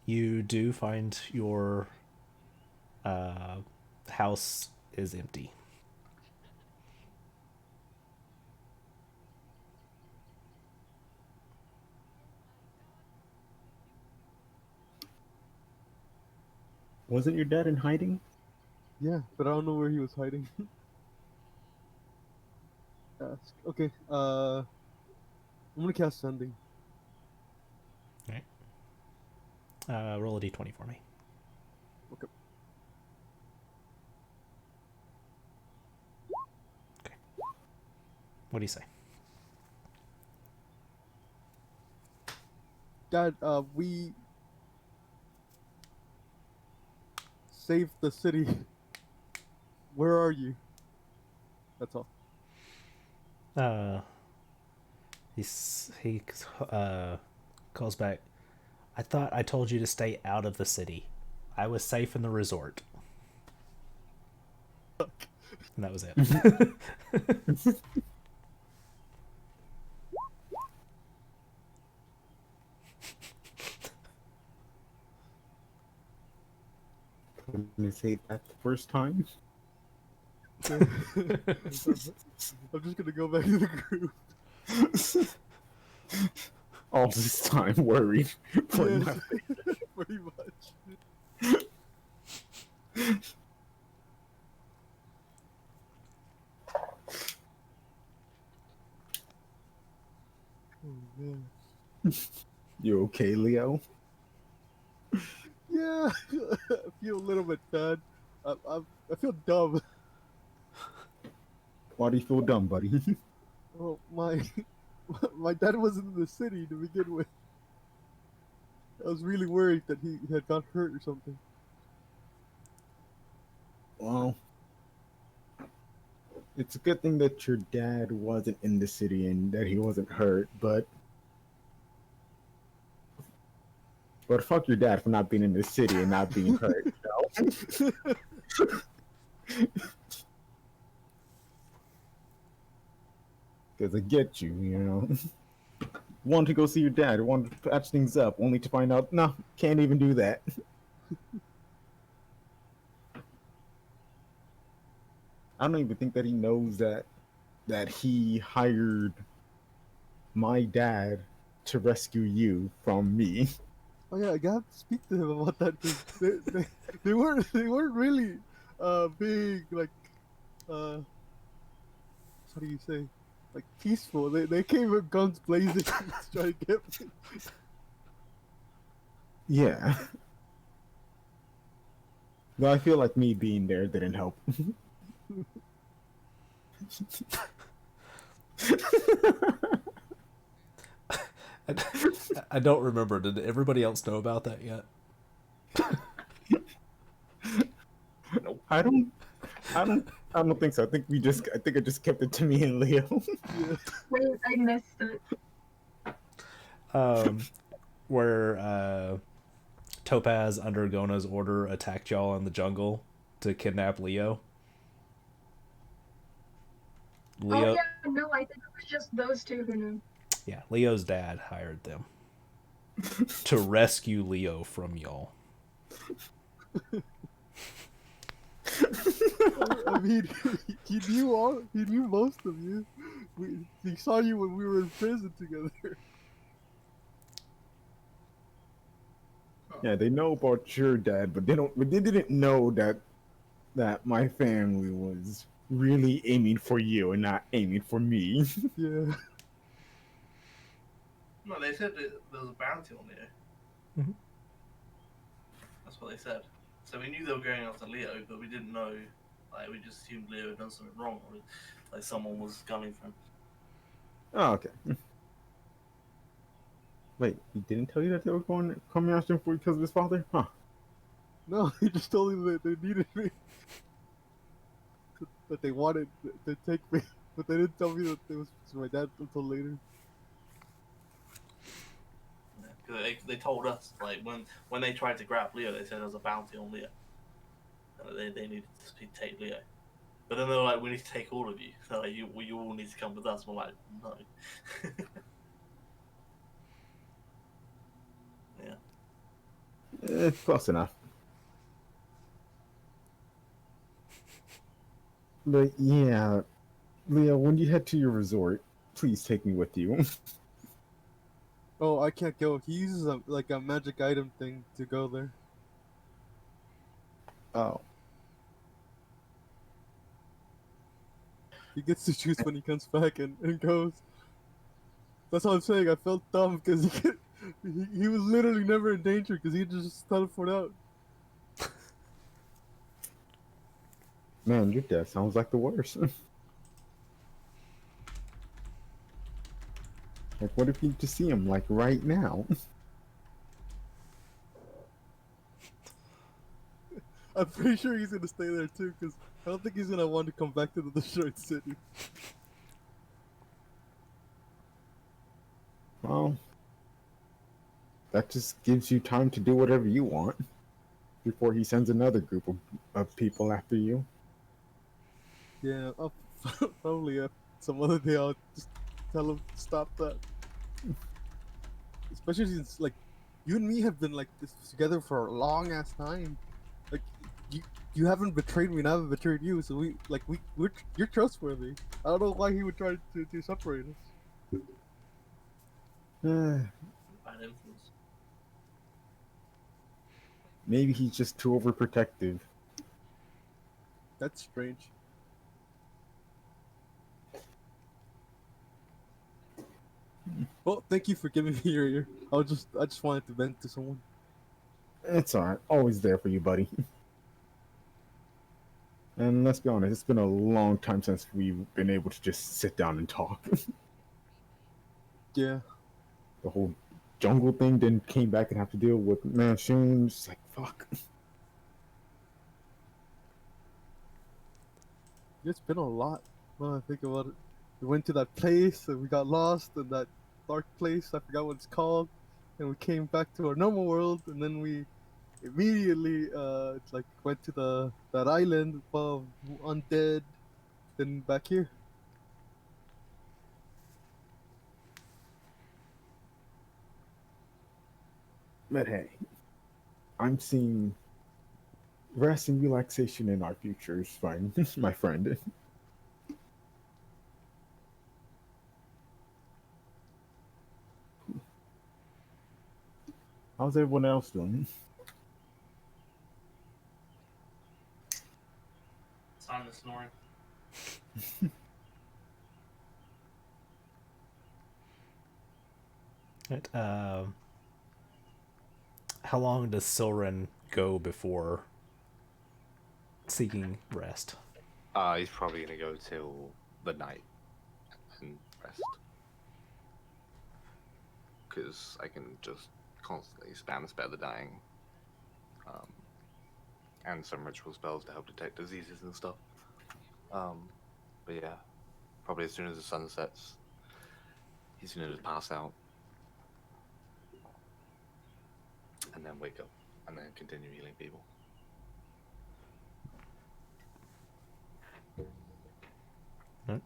You do find your house is empty. Wasn't your dad in hiding? Yeah, but I don't know where he was hiding. Ask. Okay, I'm gonna cast Sending. All right. Roll a d20 for me. Okay. Okay. What do you say? Dad, we saved the city. Where are you? That's all. He calls back. I thought I told you to stay out of the city. I was safe in the resort. And that was it. Couldn't say that the first time. I'm just gonna go back to the group. All this time worried for Yes, nothing. pretty much. Oh man. You okay, Leo? Yeah, I feel a little bit bad. I feel dumb. Why do you feel dumb, buddy? Well, my my dad wasn't in the city to begin with. I was really worried that he had got hurt or something. Well, it's a good thing that your dad wasn't in the city and that he wasn't hurt, but fuck your dad for not being in the city and not being hurt. You know? Because I get you, you know. Want to go see your dad, want to patch things up, only to find out, no, can't even do that. I don't even think that he knows that he hired my dad to rescue you from me. Oh yeah, I gotta speak to him about that because they weren't really big like how do you say, like peaceful. They came with guns blazing to try to get me. Yeah. Though I feel like me being there didn't help. I don't remember. Did everybody else know about that yet? Nope. I don't think so. I think I just kept it to me and Leo. Yeah. Wait, I missed it. Where Topaz, under Gona's order, attacked y'all in the jungle to kidnap Leo. Leo, Oh yeah, no, I think it was just those two who knew. yeah, Leo's dad hired them to rescue Leo from y'all. I mean, he knew most of you. He saw you when we were in prison together. Yeah, they know about your dad, but they didn't know that my family was really aiming for you and not aiming for me. Yeah. No, they said that there was a bounty on Leo. Mhm. That's what they said. So we knew they were going after Leo, but we didn't know. Like, we just assumed Leo had done something wrong, or like someone was gunning for him. Oh, okay. Wait, he didn't tell you that they were coming after him because of his father? Huh. No, he just told me that they needed me. That they wanted to take me, but they didn't tell me that it was my dad until later. Yeah, 'cause they told us, like, when they tried to grab Leo, they said there was a bounty on Leo, and they needed to take Leo. But then they were like, we need to take all of you. So like, you all need to come with us. We're like, no. Yeah. Close enough. But yeah, Leo, when you head to your resort, please take me with you. Oh, I can't go. He uses like a magic item thing to go there. Oh. He gets to choose when he comes back and goes. That's what I'm saying. I felt dumb because he was literally never in danger because he just teleport out. Man, your dad sounds like the worst. Like, what if you just see him, like, right now? I'm pretty sure he's gonna stay there too because I don't think he's gonna want to come back to the destroyed city. Well, that just gives you time to do whatever you want before he sends another group of people after you. Yeah, I'll probably some other day I'll just tell him to stop that. Especially since like you and me have been like this together for a long ass time. Like you haven't betrayed me and I haven't betrayed you, so you're trustworthy. I don't know why he would try to separate us. Bad influence. Maybe he's just too overprotective. That's strange. Well, thank you for giving me your ear. I just wanted to vent to someone. It's alright. Always there for you, buddy. And let's be honest, it's been a long time since we've been able to just sit down and talk. Yeah. The whole jungle thing, then came back and have to deal with Manchun. It's like, fuck. It's been a lot when I think about it. We went to that place and we got lost in that dark place. I forgot what it's called. And we came back to our normal world, and then we immediately it's like went to that island of undead, then back here. But hey, I'm seeing rest and relaxation in our futures, fine, my friend. How's everyone else doing? Simon snoring. Right. How long does Silren go before seeking rest? He's probably gonna go till the night and rest. Because I can just constantly spam spare the dying. And some ritual spells to help detect diseases and stuff. But yeah, probably as soon as the sun sets, he's gonna just pass out. And then wake up. And then continue healing people. Right.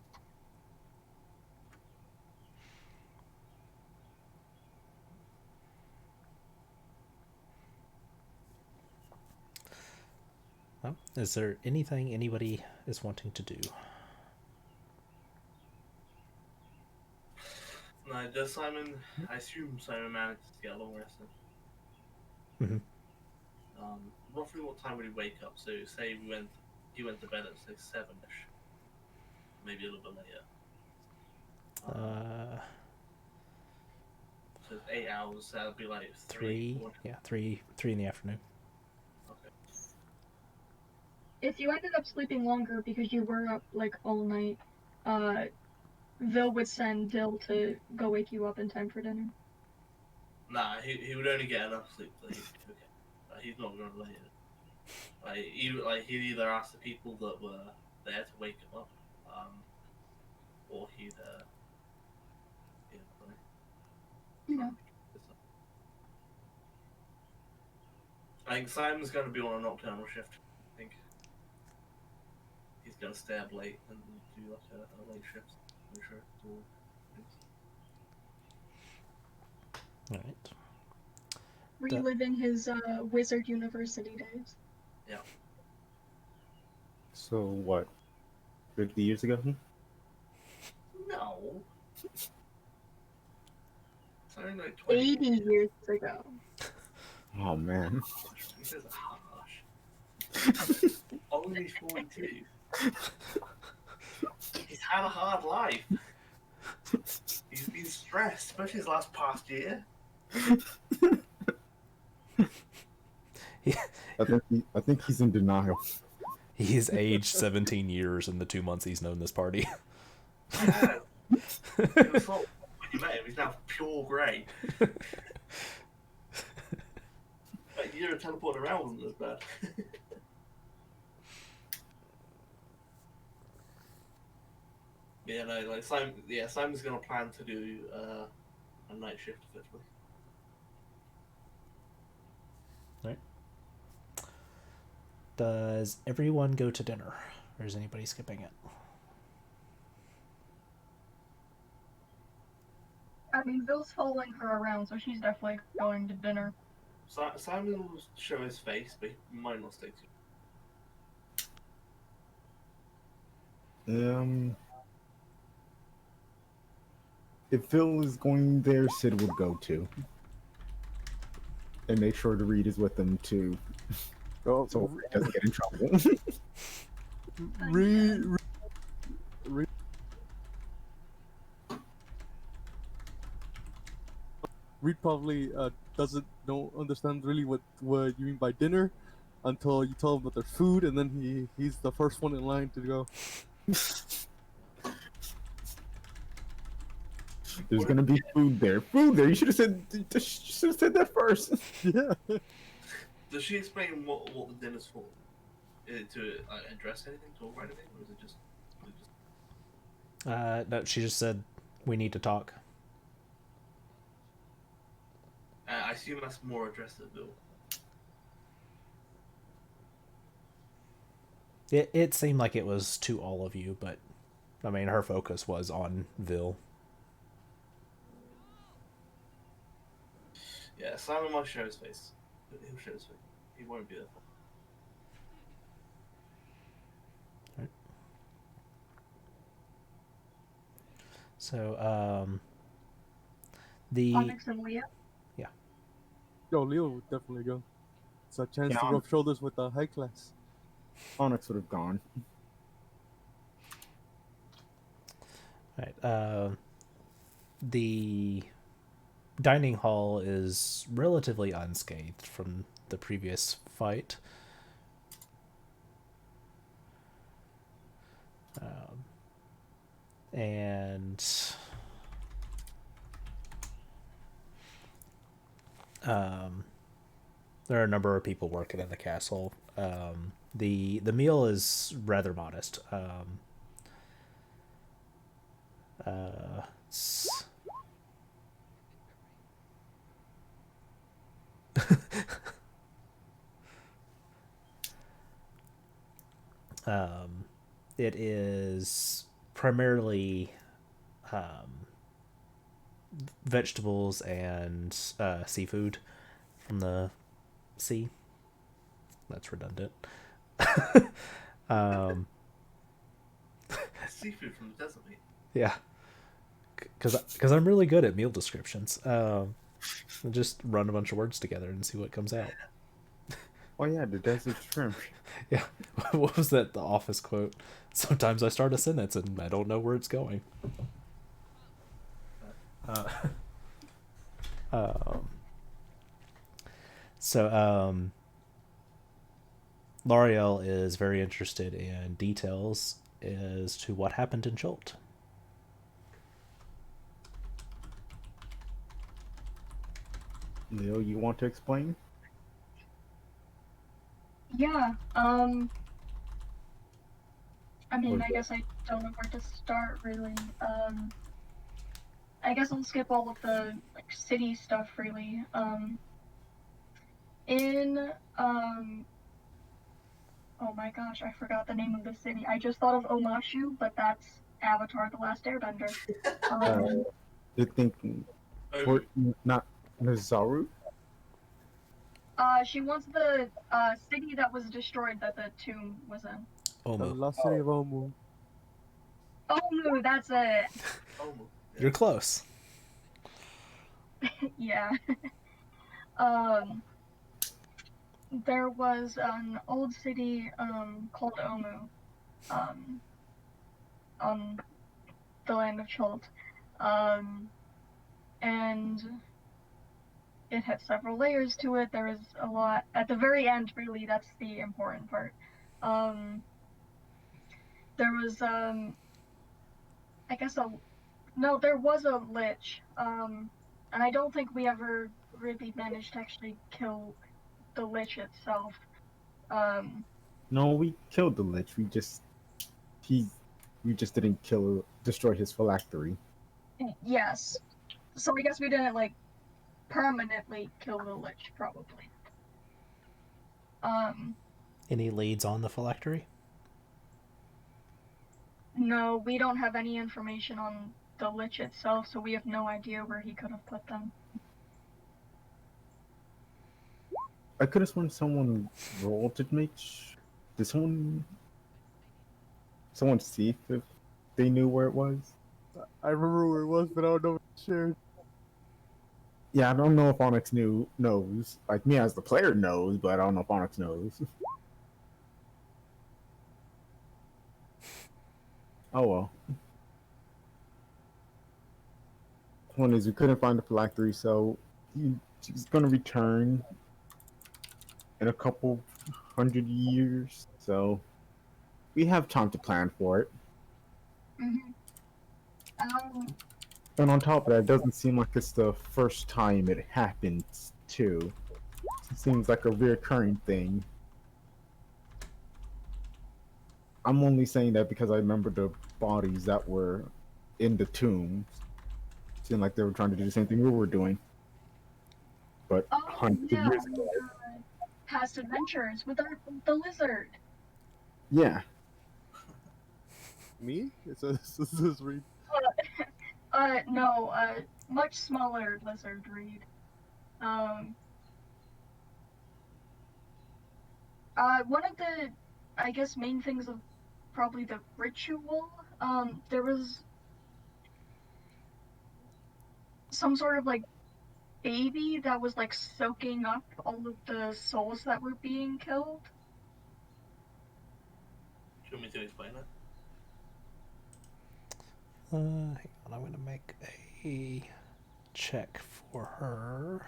Well, is there anything anybody is wanting to do? No, does Simon? I assume Simon managed to get a long rest in. Mhm. Roughly what time would he wake up? So say he went to bed at say 7ish, maybe a little bit later. So it's 8 hours. So that'd be like three. 4. Yeah, three in the afternoon. Okay. If you ended up sleeping longer because you were up like all night, Vil would send Dill to go wake you up in time for dinner. Nah, he would only get enough sleep that he'd be okay. He's not going to lay it. He'd either ask the people that were there to wake him up, or he'd Yeah. I think Simon's going to be on a nocturnal shift. I think he's going to stay up late and do like a late shift. Make sure it's all things. All right. Reliving his Wizard University days. Yeah. So what? 50 years ago? No. Something like 20. 80 years ago. Oh man. This is harsh. Only 42. He's had a hard life. He's been stressed, especially his last past year. I think he's in denial. He's aged 17 years in the 2 months he's known this party. Yeah. It was sort of, when you met him, he's now pure grey. Like, you don't teleport around wasn't as bad. Yeah, no, like Simon's gonna plan to do a night shift effectively. Right. Does everyone go to dinner, or is anybody skipping it? I mean, Vil's following her around, so she's definitely going to dinner. Simon will show his face, but he might not stay too. If Phil is going there, Sid would go too. And make sure the Reed is with them too. Oh, So he doesn't get in trouble. Reed probably doesn't understand really what you mean by dinner until you tell him that there's food, and then he's the first one in line to go. There's gonna be food there. Food there. You should have said that first. Yeah. Does she explain what the dinner's for? Is it to address anything, talk about anything, or is it just? No, she just said we need to talk. I assume that's more addressed to Bill. It seemed like it was to all of you, but I mean, her focus was on Vil. Yeah, Simon might show his face. He'll show his face. He won't be there. So, the Onyx and Leah. Yo, Leo would definitely go. It's a chance to Yeah. rub shoulders with the high class. Onyx would have gone. right, the dining hall is relatively unscathed from the previous fight. And there are a number of people working in the castle. The meal is rather modest. It's- it is primarily vegetables and seafood from the sea. That's redundant. Seafood from the desert, mate. Yeah, because I'm really good at meal descriptions. I'll just run a bunch of words together and see what comes out. Oh yeah, the desert shrimp. Yeah, what was that? The Office quote. Sometimes I start a sentence and I don't know where it's going. So, L'Oreal is very interested in details as to what happened in Jolt. Leo, you want to explain? Yeah. I mean, What I is guess I don't know where to start really. I guess I'll skip all of the like city stuff really. In oh my gosh, I forgot the name of the city. I just thought of Omashu, but that's Avatar: The Last Airbender. You think Oh, not Nazaru? She wants the city that was destroyed that the tomb was in. The Omu. lost city of Omu. Omu, that's it. oh, You're close. Yeah. There was an old city called Omu on the land of Cholt. And it had several layers to it. There was a lot at the very end, really. That's the important part. There was I guess there was a lich, and I don't think we ever really managed to actually kill the lich itself. No, we killed the lich. We just didn't destroy his phylactery. Yes. So I guess we didn't like permanently kill the lich, probably. Any leads on the phylactery? No, we don't have any information on the lich itself, so we have no idea where he could have put them. I could have sworn someone rolled to make. Did someone see if they knew where it was? I remember where it was, but I don't know if it's shared. Yeah, I don't know if Onyx knows. Like me as the player knows, but I don't know if Onyx knows. Oh well. One is we couldn't find the phylactery, so she's gonna return in a couple 100 years. So we have time to plan for it. Mm-hmm. And on top of that, it doesn't seem like it's the first time it happens, too. It seems like a reoccurring thing. I'm only saying that because I remember the bodies that were in the tombs. Seemed like they were trying to do the same thing we were doing. But Oh hundreds of yeah, years ago. past adventures with the lizard. Yeah. Me? It says this is Reed. No, much smaller lizard Reed. One of the, I guess, main things of probably the ritual, there was some sort of like baby that was like soaking up all of the souls that were being killed. Do you want me to explain it? Hang on, I'm gonna make a check for her.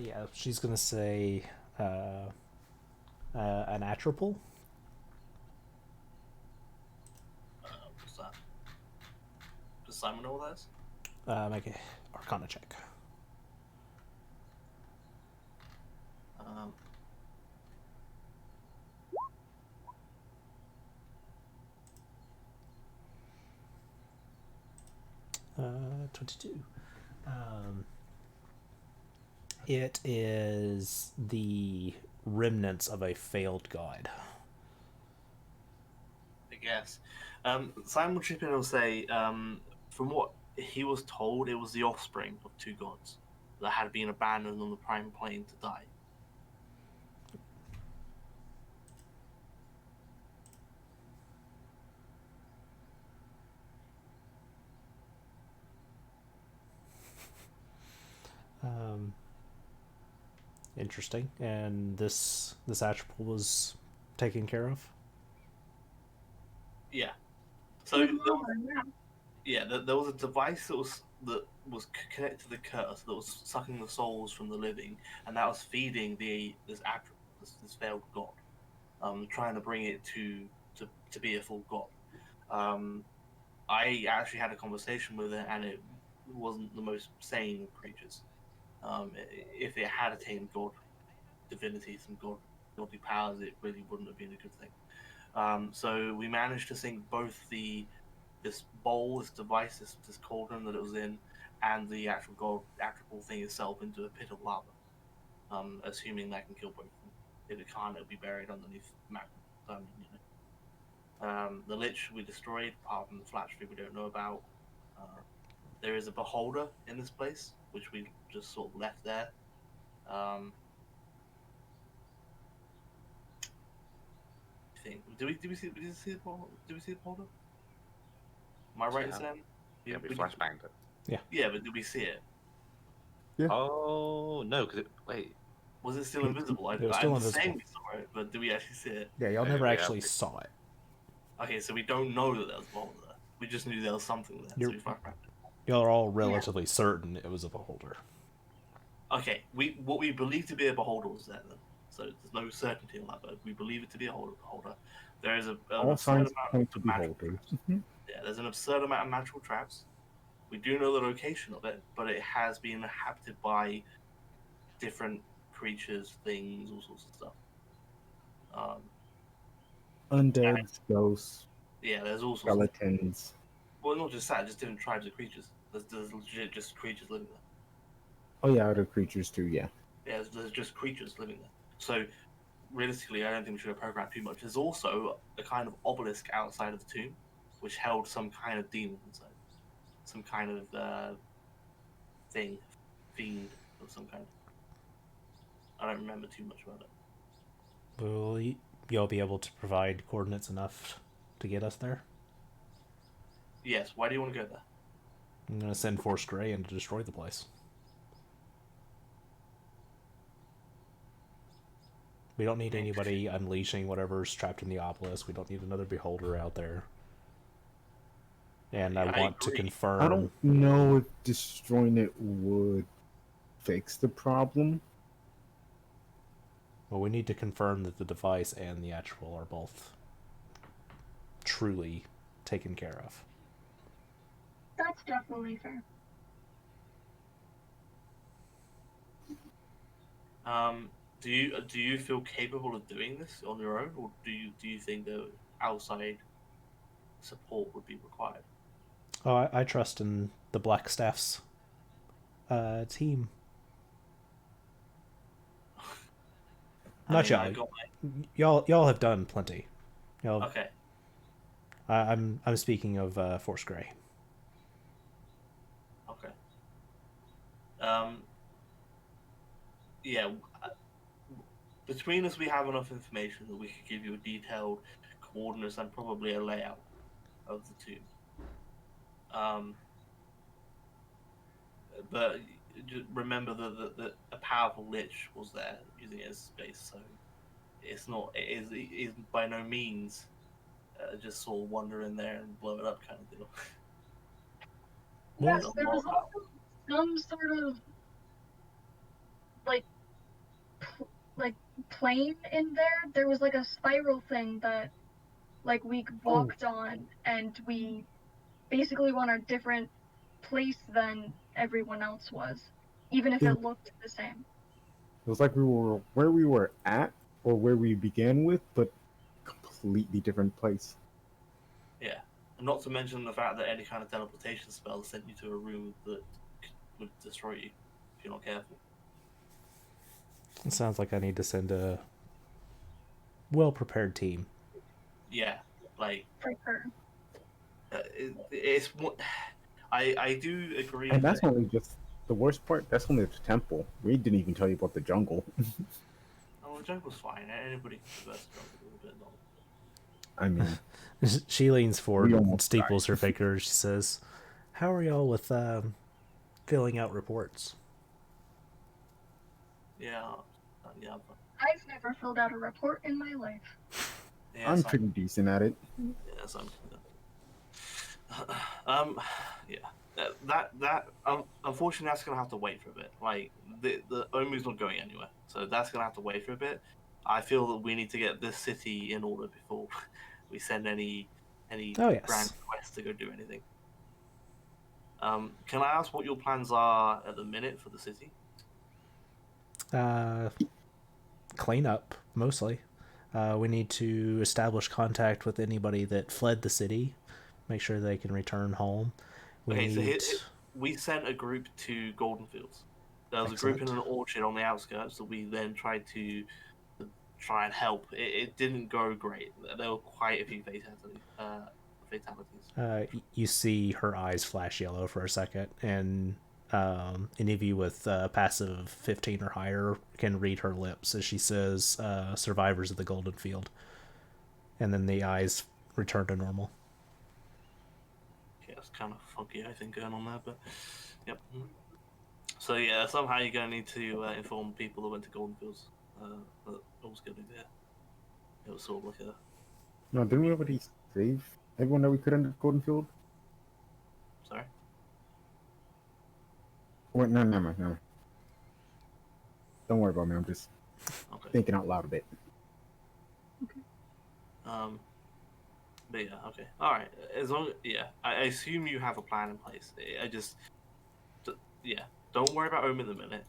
Yeah, she's gonna say an atropal. What's that? Does Simon know what that is? Make a Arcana check. Um, 22. It is the remnants of a failed god. I guess. Simon will chip in and say, from what he was told, it was the offspring of two gods that had been abandoned on the prime plane to die. Interesting. And this atropal was taken care of. Yeah. So there was a device that was connected to the curse that was sucking the souls from the living, and that was feeding this failed god, trying to bring it to be a full god. I actually had a conversation with it, and it wasn't the most sane of creatures. If it had attained god divinity, some godly powers, it really wouldn't have been a good thing. So we managed to sink both this bowl, this device, this cauldron that it was in, and the actual thing itself into a pit of lava. Assuming that can kill both of them. If it can't, it'll be buried underneath magma. So, I mean, the lich we destroyed, apart from the flat tree we don't know about. There is a beholder in this place, which we just sort of left there. I think did we see the beholder? Did we see the beholder? Am I right in saying? Yeah, we flashbanged it. Yeah, but did we see it? Yeah. Oh no, because wait. Was it still invisible? It was still I'm invisible. saying we saw it, but did we actually see it? Yeah, y'all Okay, never we actually have- saw it. Okay, so we don't know that there was a beholder there. We just knew there was something there. You're- So we flashbanged it. Y'all are all relatively certain it was a beholder. Okay, what we believe to be a beholder was there then. So there's no certainty on that, but we believe it to be a beholder. There is an All absurd signs amount point to of magical beholders. traps. Yeah, there's an absurd amount of magical traps. We do know the location of it, but it has been inhabited by different creatures, things, all sorts of stuff. Undeads, ghosts, Yeah, there's all sorts of. skeletons. Well, not just that, just different tribes of creatures. There's legit just creatures living there. Oh yeah, other creatures too, yeah. Yeah, there's just creatures living there. So realistically, I don't think we should have programmed too much. There's also a kind of obelisk outside of the tomb, which held some kind of demon inside, some kind of thing, fiend of some kind. I don't remember too much about it. Will y'all be able to provide coordinates enough to get us there? Yes. Why do you want to go there? I'm gonna send Force Grey in to destroy the place. We don't need anybody unleashing whatever's trapped in the obelisk. We don't need another beholder out there. and I I want to agree. I confirm. don't know if destroying it would fix the problem. Well, we need to confirm that the device and the actual are both truly taken care of. That's definitely fair. Do you feel capable of doing this on your own, or do you think that outside support would be required? Oh, I trust in the Black Staff's team. I Not mean, I y'all. got Y'all have done plenty. Y'all, okay. I'm speaking of Force Grey. Okay. Um. Yeah. Between us, we have enough information that we could give you a detailed coordinates and probably a layout of the tomb. Um. But just remember that a powerful lich was there using it as space, so it's not. It is by no means just sort of wander in there and blow it up kind of deal. Well, There's Yes, a there lot was of power. also some sort of like like plane in there. There was like a spiral thing that like we Oh, walked on, and we basically were on a different place than everyone else was, even if it, it it looked the same. was like we were where we were at or where we began with, but completely different place. Yeah, and not to mention the fact that any kind of teleportation spell sent you to a room that would destroy you if you're not careful. it sounds like I need to send a well prepared team. Yeah, like For sure. it's what I do agree And that that's only just the worst part. That's only the temple. We didn't even tell you about the jungle. the jungle's fine. Anybody can traverse the jungle with a bit of knowledge. I mean, She leans we forward and almost steeples her finger. She says, "How are y'all with filling out reports?" Yeah, yeah, I've never filled out a report in my life. yeah. I'm pretty decent at it. Yeah, some. Um, yeah. Unfortunately, that's gonna have to wait for a bit. Like the Omu's not going anywhere, so that's gonna have to wait for a bit. I feel that we need to get this city in order before we send any Oh grand yes. quests to go do anything. Can I ask what your plans are at the minute for the city? Uh, Clean up mostly. We need to establish contact with anybody that fled the city. Make sure they can return home. We Okay, so need we sent a group to Golden Fields. There was a group in excellent. an orchard on the outskirts that we then tried to try and help. It didn't go great. There were quite a few fatalities. Fatalities. You see her eyes flash yellow for a second, and any of you with passive 15 or higher can read her lips as she says, "Survivors of the Golden Field," and then the eyes return to normal. Yeah, it's kind of funky, I think, going on there, but yep. So yeah, somehow you're going to need to inform people that went to Golden Fields. That was going to be there. It was sort of like a No, didn't we already save everyone that we could in Golden Field? sorry. Wait, no, never mind, no. Don't worry about me. I'm just Okay. thinking out loud a bit. Um, but yeah, okay, all right. As long, yeah, I assume you have a plan in place. Yeah, don't worry about Omen at the minute.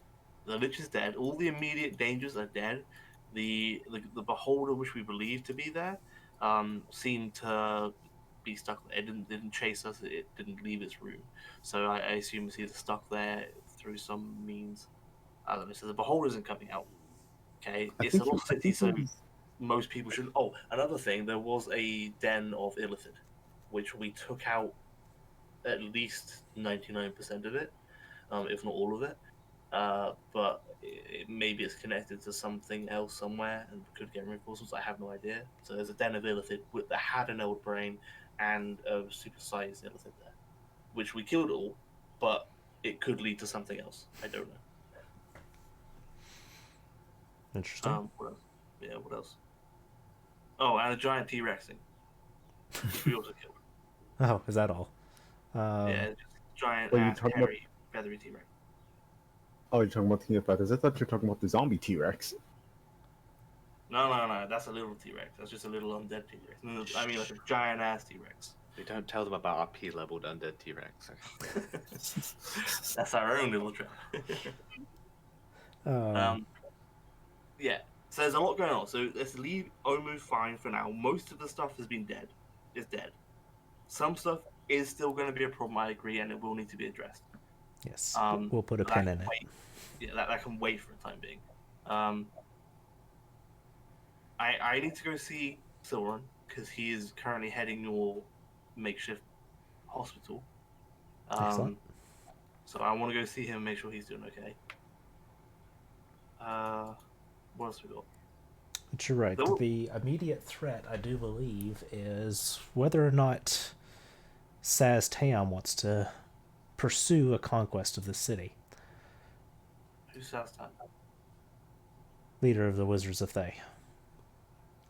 The Lich is dead. All the immediate dangers are dead. The beholder, which we believe to be there, seemed to be stuck there. It didn't chase us. It didn't leave its room. So I assume it's either stuck there through some means. I don't know. So the beholder isn't coming out. Okay, I it's a think lost I city, think so he was. most people shouldn't. Oh, another thing, there was a den of illithid, which we took out at least 99% of it, if not all of it. But maybe it's connected to something else somewhere and could get reinforcements. I have no idea. So there's a den of illithid that had an old brain and a supersized illithid there, which we killed all, but it could lead to something else. I don't know. Interesting. What else? Yeah, what else? Oh, and a giant T Rex thing, which we also killed. Oh, is that all? Yeah, just giant Wait, you ass talking about? hairy feathery T-Rex. Oh, you're talking about the King of Fighters. I thought you were talking about the zombie T-Rex. No. That's a little T-Rex. That's just a little undead T-Rex. I mean, like a giant ass T-Rex. We don't tell them about our P-leveled undead T-Rex. That's our own little trap. Um, Yeah. So there's a lot going on. So let's leave Omu fine for now. Most of the stuff has been dead. Is dead. Some stuff is still going to be a problem. I agree, and it will need to be addressed. yes, we'll put a That pin can in it. wait. Yeah, that can wait for the time being. I need to go see Silverin because he is currently heading your makeshift hospital. Excellent. So I want to go see him and make sure he's doing okay. What else we got? But you're right. There- The immediate threat, I do believe, is whether or not Saz Tam wants to pursue a conquest of the city. Who's South Time? Leader of the Wizards of Thay.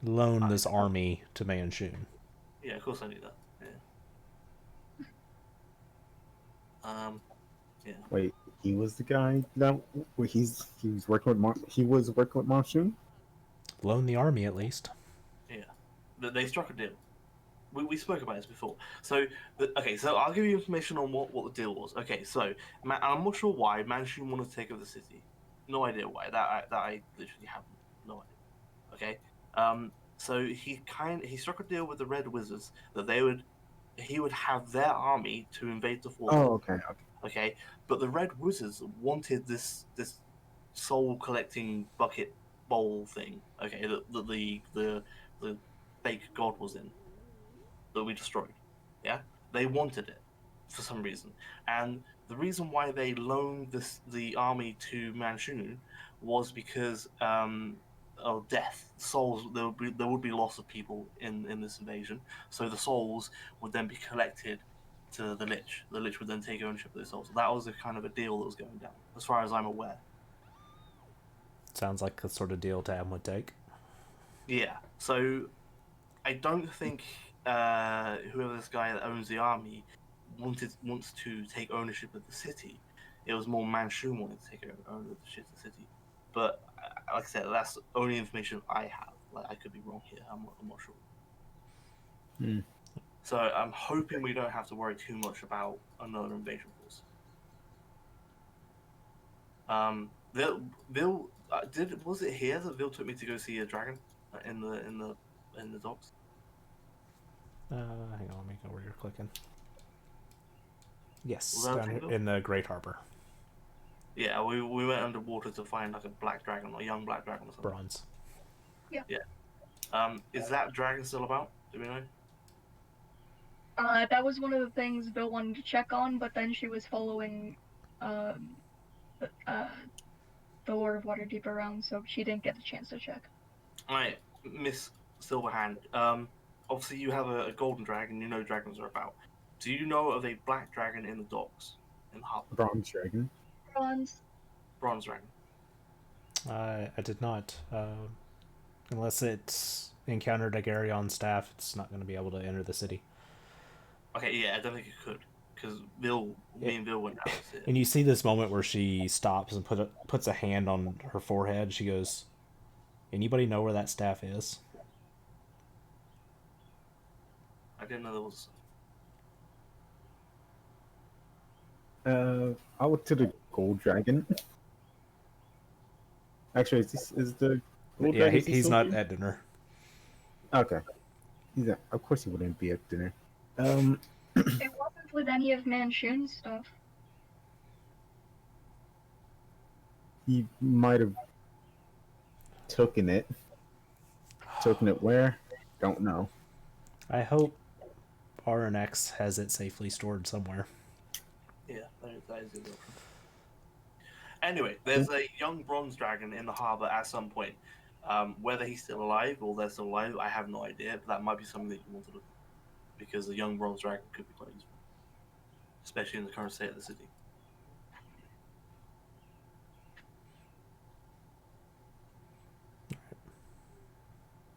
Loan this army to Manchun. Yeah, of course I knew that. Yeah. Yeah. Wait, he was the guy that he was working with. He was working with Monsoon. Loan the army, at least. Yeah. They struck a deal. We spoke about this before. So, okay, so I'll give you information on what the deal was. Okay, so I'm not sure why Manchun wanted to take over the city. No idea why. That I literally have no idea. Okay. So he struck a deal with the Red Wizards that he would have their army to invade the fort. Oh, okay. Okay, but the Red Wizards wanted this soul collecting bucket bowl thing. Okay, that the fake god was in that we destroyed. Yeah, they wanted it for some reason, and the reason why they loaned the army to Manchun was because of death, souls. There would be loss of people in this invasion, so the souls would then be collected to the Lich. The Lich would then take ownership of the souls. So that was a kind of a deal that was going down, as far as I'm aware. Sounds like the sort of deal Tam would take. Yeah. So I don't think whoever this guy that owns the army wants to take ownership of the city. It was more Manchun wanting to take ownership of the city. But like I said, that's the only information I have. Like I could be wrong here. I'm not sure. Hmm. So I'm hoping we don't have to worry too much about another invasion force. Vil was it here that Vil took me to go see a dragon in the docks? Hang on, let me know where you're clicking. Yes, Was that down here Tango? in the Great Harbor. Yeah, we went underwater to find like a black dragon, or a young black dragon or something. Bronze. Is that dragon still about? Do we know? That was one of the things Bill wanted to check on, but then she was following the Lord of Waterdeep around, so she didn't get the chance to check. Alright, Miss Silverhand. Obviously you have a golden dragon. You know dragons are about. Do you know of a black dragon in the docks in the harbor? Bronze Dragon. Bronze. Bronze dragon. I did not. Unless it's encountered a Garyon staff, it's not going to be able to enter the city. Okay, yeah, I don't think it could, because me and Bill went out to see it. And you see this moment where she stops and puts a hand on her forehead. She goes, "Anybody know where that staff is?" I didn't know there was. I went to the Gold Dragon. Actually, is the Gold Yeah, Dragon he's still not here? at dinner. Okay. Of course he wouldn't be at dinner. It wasn't with any of Manchun's stuff. He might have taken it. Taken it where? Don't know. I hope RNX has it safely stored somewhere. Yeah, that is the option. Anyway, there's a young bronze dragon in the harbor at some point. Whether he's still alive or they're still alive, I have no idea. But that might be something that you want to look at, because the young bronze dragon could be quite useful, especially in the current state of the city.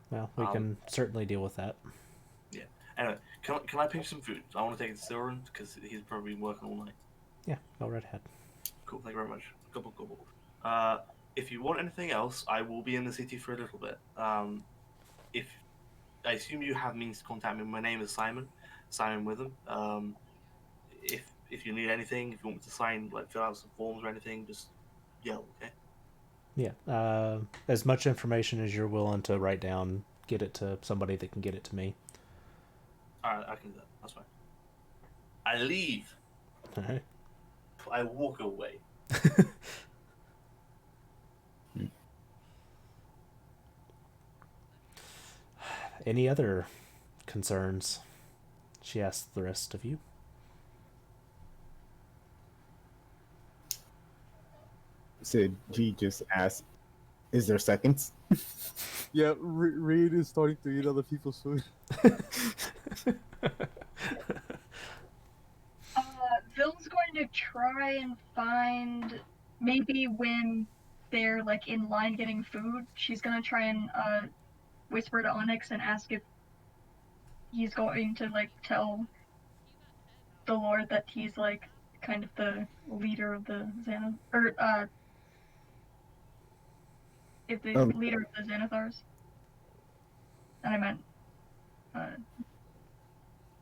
Well, we can certainly deal with that. Yeah. Anyway, Can I pick some food? I want to take it to Silren because he's probably working all night. Yeah, go right ahead. Cool, thank you very much. Gobble gobble. If you want anything else, I will be in the city for a little bit. If I assume you have means to contact me. My name is Simon. Simon Witham. If you need anything, if you want me to sign, like fill out some forms or anything, just yell, okay? Yeah, as much information as you're willing to write down, get it to somebody that can get it to me. Alright, I can do that. That's fine. I leave. All right. I walk away. Any other concerns? She asks the rest of you. Said G just asked, "Is there seconds?" Yeah, Reed is starting to eat other people's food. Vill's going to try and find maybe when they're like in line getting food, she's gonna try and whisper to Onyx and ask if he's going to like tell the Lord that he's like kind of the leader of the Xanath, or if the leader of the Xanathars. And I meant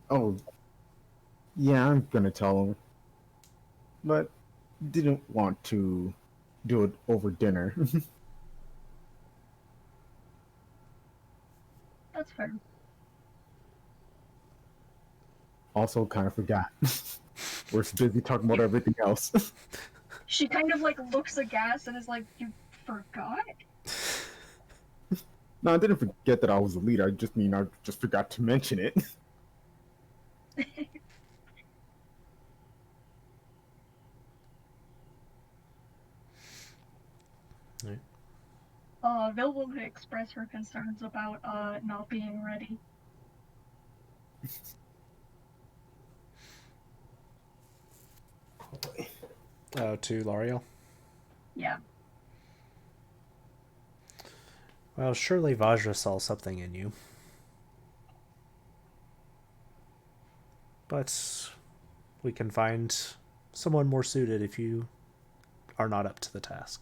Oh, yeah, I'm gonna tell him, but didn't want to do it over dinner. that's fair. Also, kind of forgot. We're busy talking about everything else. She kind of like looks aghast and is like, "You forgot?" No, I didn't forget that I was the leader. I just mean I just forgot to mention it. Vil will express her concerns about not being ready. To L'Oreal. Yeah. Well, surely Vajra saw something in you. But we can find someone more suited if you are not up to the task.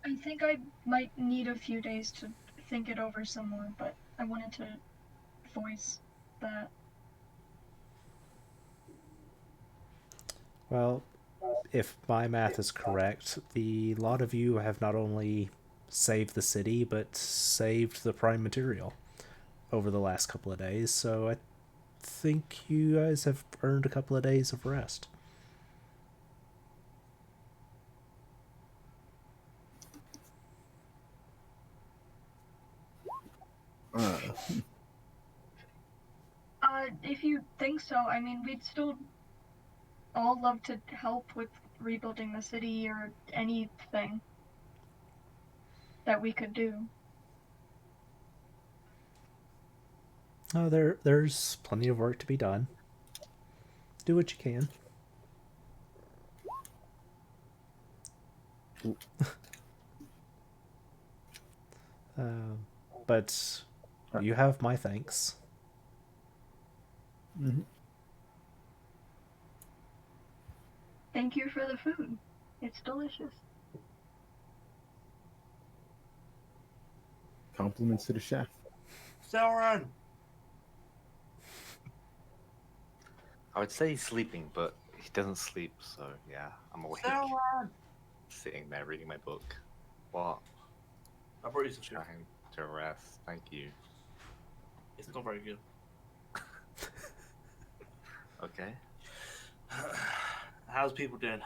I think I might need a few days to think it over some more, but I wanted to voice that. Well, if my math is correct, the lot of you have not only saved the city, but saved the prime material over the last couple of days, so I think you guys have earned a couple of days of rest. If you think so, I mean, we'd still all love to help with rebuilding the city or anything that we could do. Oh, there's plenty of work to be done. Do what you can. But you have my thanks. Mm-hmm. Thank you for the food. It's delicious. Compliments to the chef. Sauron! I would say he's sleeping, but he doesn't sleep, so yeah, I'm awake. Sauron! Sitting there reading my book. What? I brought you some food. Trying to rest. Thank you. It's not very good. Okay. How's people doing?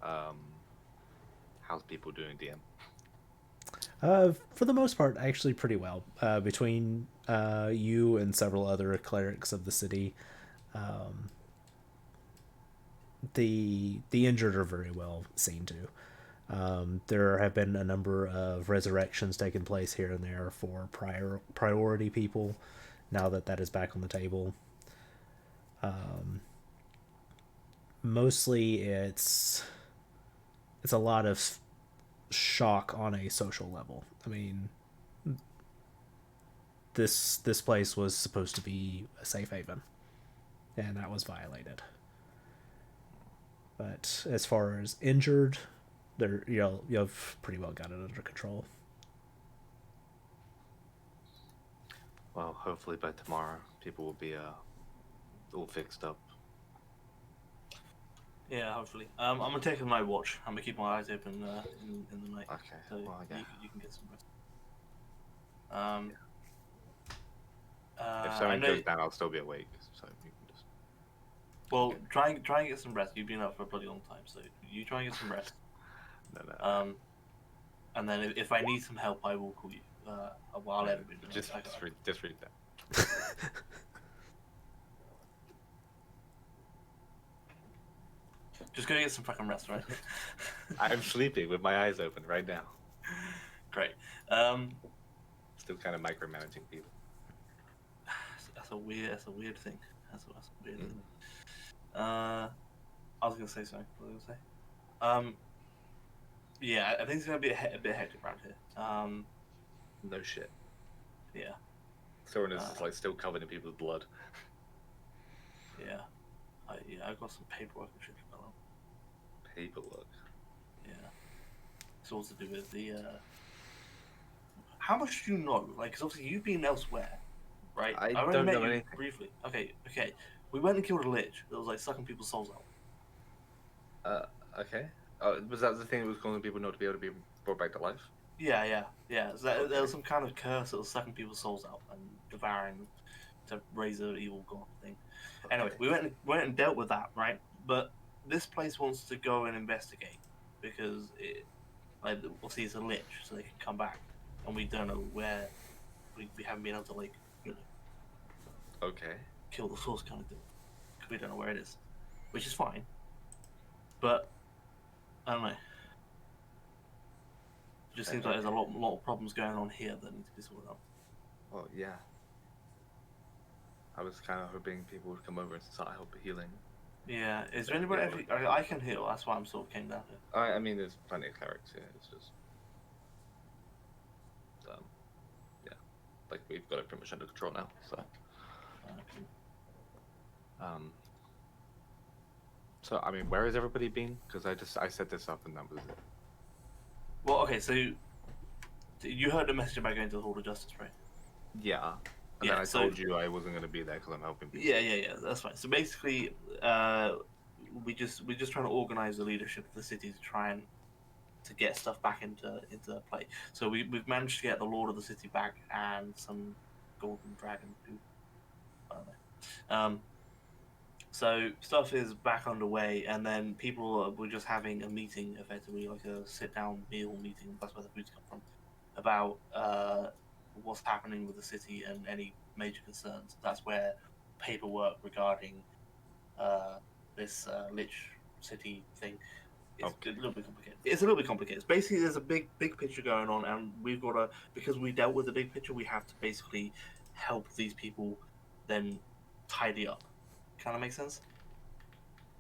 How's people doing, DM? For the most part, actually pretty well. Between you and several other clerics of the city, the injured are very well seen to. There have been a number of resurrections taking place here and there for priority people. Now that that is back on the table, mostly it's a lot of shock on a social level. I mean, this place was supposed to be a safe haven, and that was violated. But as far as injured, there you've pretty well got it under control. Well, hopefully by tomorrow, people will be all fixed up. Yeah, hopefully. I'm gonna take a night watch. I'm gonna keep my eyes open in the night, Okay. so Well, yeah. you can get some rest. If I something know. goes down, I'll still be awake, so you can just. Well, try and get some rest. You've been up for a bloody long time, so you try and get some rest. No. And then if I need some help, I will call you. I'll let everybody know. Just read that. Just go get some fucking rest, right? I'm sleeping with my eyes open right now. Great. Still kind of micromanaging people. That's a weird thing. That's a weird thing. I was gonna say something. What was I gonna say? Yeah, I think it's gonna be a bit hectic around here. No shit. Yeah. Soren is like still covered in people's blood. Yeah. I've got some paperwork and shit to fill out. Paperwork. Yeah. It's all to do with the. How much do you know? Like, because obviously you've been elsewhere, right? I only don't met know you anything. briefly. Okay. We went and killed a lich that was like sucking people's souls out. Okay. Was that the thing that was causing people not to be able to be brought back to life? Yeah. So there Okay. was some kind of curse that was sucking people's souls out and devouring them to raise an evil god thing. Anyway, we went and dealt with that, right? But this place wants to go and investigate because obviously it's a lich, so they can come back, and we don't know where. We haven't been able to Okay. kill the source kind of thing because we don't know where it is, which is fine. But I don't know. It just seems like there's a lot of problems going on here that need to be sorted out. Well, yeah. I was kind of hoping people would come over and start help healing. Yeah, is there anybody actually? I can heal. That's why I'm sort of came down here. I mean, there's plenty of clerics here. It's just, yeah, like we've got it pretty much under control now. So, so I mean, where has everybody been? Because I set this up and that was it. Well, okay, so you heard the message about going to the Hall of Justice, right? Yeah. And Yeah, then I so- told you I wasn't going to be there because I'm helping people. Yeah, that's fine. So basically, we just trying to organize the leadership of the city to try and to get stuff back into play. So we've managed to get the Lord of the City back and some golden dragon who I don't know. So stuff is back underway, and then were just having a meeting, effectively like a sit-down meal meeting. That's where the foods come from, about what's happening with the city and any major concerns. That's where paperwork regarding this Lich City thing is a little bit complicated. It's a little bit complicated. It's basically, there's a big picture going on, and we've got to, because we dealt with the big picture, we have to basically help these people then tidy up. Kind of makes sense.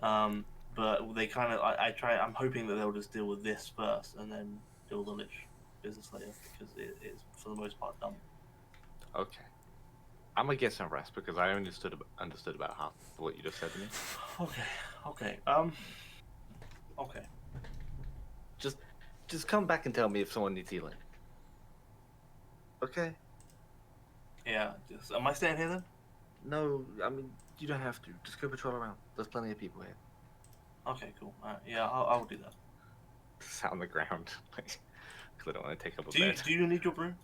But they kind of, I'm hoping that they'll just deal with this first and then deal with the Lich business later, because it is for the most part done. Okay. I'm gonna get some rest because I only understood about half of what you just said to me. Okay. Okay. Just come back and tell me if someone needs healing. Okay. Yeah. Am I staying here then? No, I mean you don't have to. Just go patrol around. There's plenty of people here. Okay, cool. Yeah, I'll do that. Sat on the ground, because I don't want to take up a Do you bed. do you need your broom?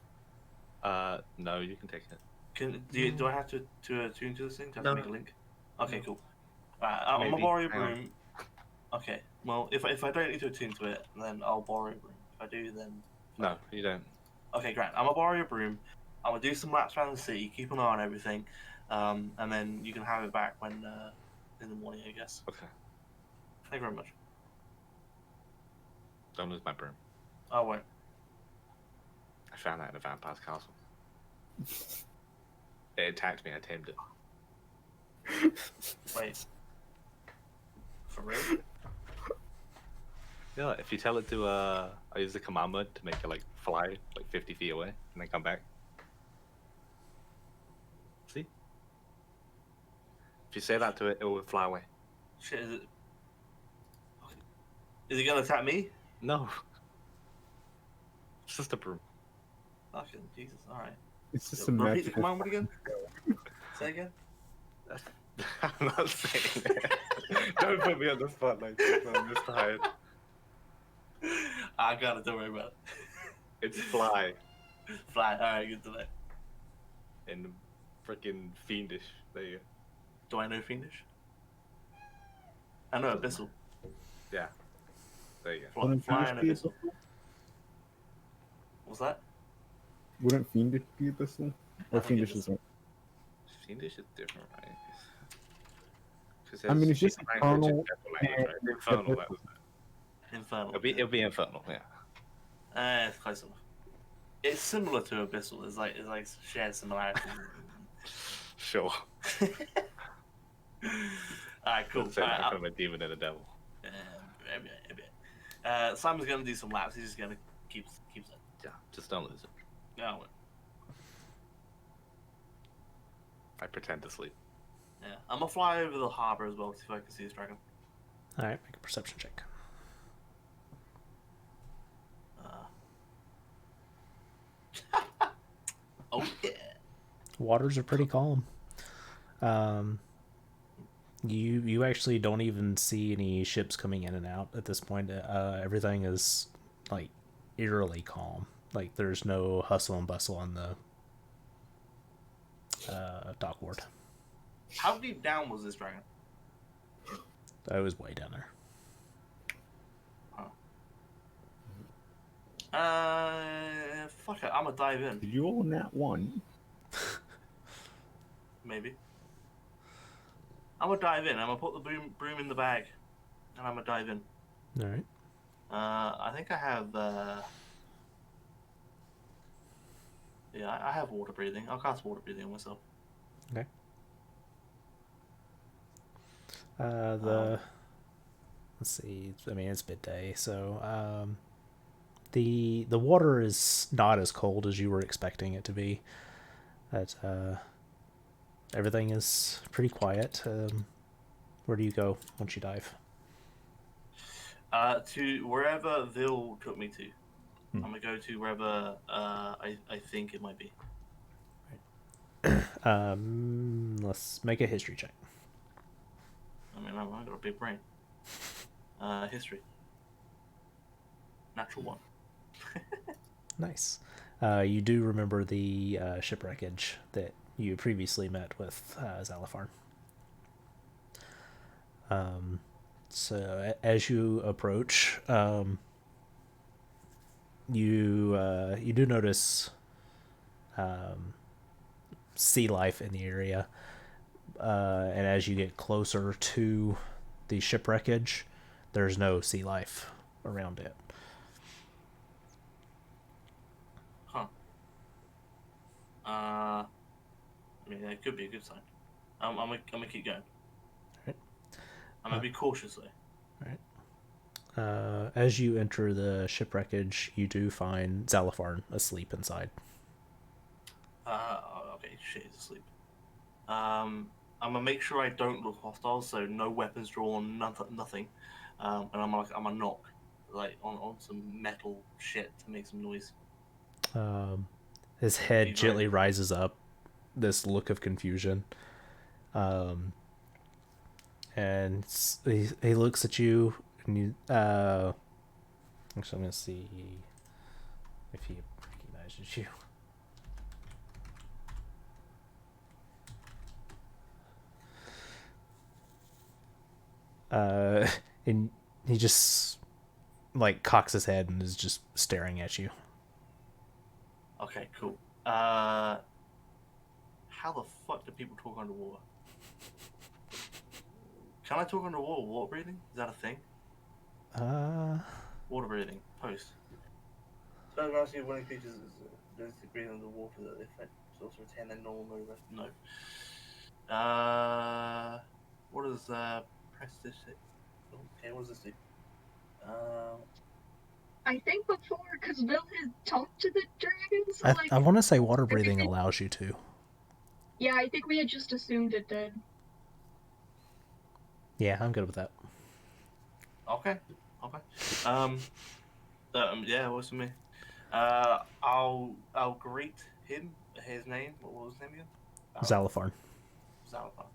No, you can take it. Do I have to attune to this thing? Do I have No. to make a link? Okay, No. cool. I'm gonna Maybe. borrow your Hang on. broom. Okay. Well, if I don't need to attune to it, then I'll borrow your broom. If I do, then No, you don't. okay, great. I'm gonna borrow your broom. I'm gonna do some laps around the city, keep an eye on everything, and then you can have it back when in the morning, I guess. Okay. Thank you very much. Don't lose my broom. I won't. I found that in a vampire's castle. It attacked me. I tamed it. Wait. For real? Yeah, if you tell it to, I use the command mode to make it like fly like 50 feet away and then come back. you say that to it, it will fly away. Shit, is it gonna attack me? No. It's just a broom. Fucking Jesus, alright. It's just a Repeat the magical. command word again? Say again? I'm not saying it. Don't put me on the spot like this. I'm just tired. I got it, don't worry about it. It's fly. Fly, alright, good to know. And freaking fiendish. There you go. Do I know Fiendish? I know Abyssal. Yeah. There you go. Wouldn't Fly Fiendish and be Abyssal. Abyssal? What's that? Wouldn't Fiendish be Abyssal? Or I think Fiendish it is. is. Fiendish is different, right? 'Cause I mean, it's just there's language and infernal devil language, right? Infernal, that was it. Infernal. It'll be infernal, yeah. It's close enough. It's similar to Abyssal. It's like shared similarities. Sure. Alright, cool. Say that Alright, from a demon and a devil. Simon's gonna do some laps. He's just gonna keep it. Yeah, just don't lose it. No, I pretend to sleep. yeah. I'm gonna fly over the harbor as well to see if I can see this dragon. Alright, make a perception check. Oh yeah. Waters are pretty calm. You actually don't even see any ships coming in and out at this point. Everything is like eerily calm. Like there's no hustle and bustle on the dock ward. How deep down was this dragon? I was way down there. Fuck it. I'm gonna dive in. Did you own that one? Maybe. I'm gonna dive in. I'm gonna put the broom in the bag, and I'm gonna dive in. All right. I think I have. Yeah, I have water breathing. I'll cast water breathing on myself. Okay. Let's see. I mean, it's midday, so the water is not as cold as you were expecting it to be. But everything is pretty quiet. Where do you go once you dive? To wherever Vil took me to. I'm gonna go to wherever I think it might be. Let's make a history check. I mean, I've got a big brain. History. Natural one. Nice. You do remember the shipwreckage that you previously met with Zalafarn. So as you approach, you do notice sea life in the area, and as you get closer to the shipwreckage, there's no sea life around it. Huh. I mean, it could be a good sign. I'm gonna keep going. Right. I'm gonna be cautious though. As you enter the shipwreckage, you do find Zalafarn asleep inside. Okay, shit, he's asleep. I'm gonna make sure I don't look hostile, so no weapons drawn, nothing. And I'm gonna knock, like on some metal shit to make some noise. His head gently rises up, this look of confusion. And he looks at you, and you. Actually, I'm gonna see if he recognizes you. And he just like cocks his head and is just staring at you. Okay, cool. How the fuck do people talk underwater? Can I talk underwater? Water breathing? Is that a thing? Water breathing. Post. So I'm asking when creatures does to breathe underwater that they also retain their normal mode. No. What does press this? Okay, what does this do? I think before, because Bill had talked to the dragon, so I want to say water breathing allows you to. Yeah, I think we had just assumed it did. Yeah, I'm good with that. Okay. Okay. Yeah, works for me. I'll greet him. His name. What was his name again? Xylophone. Zalfar.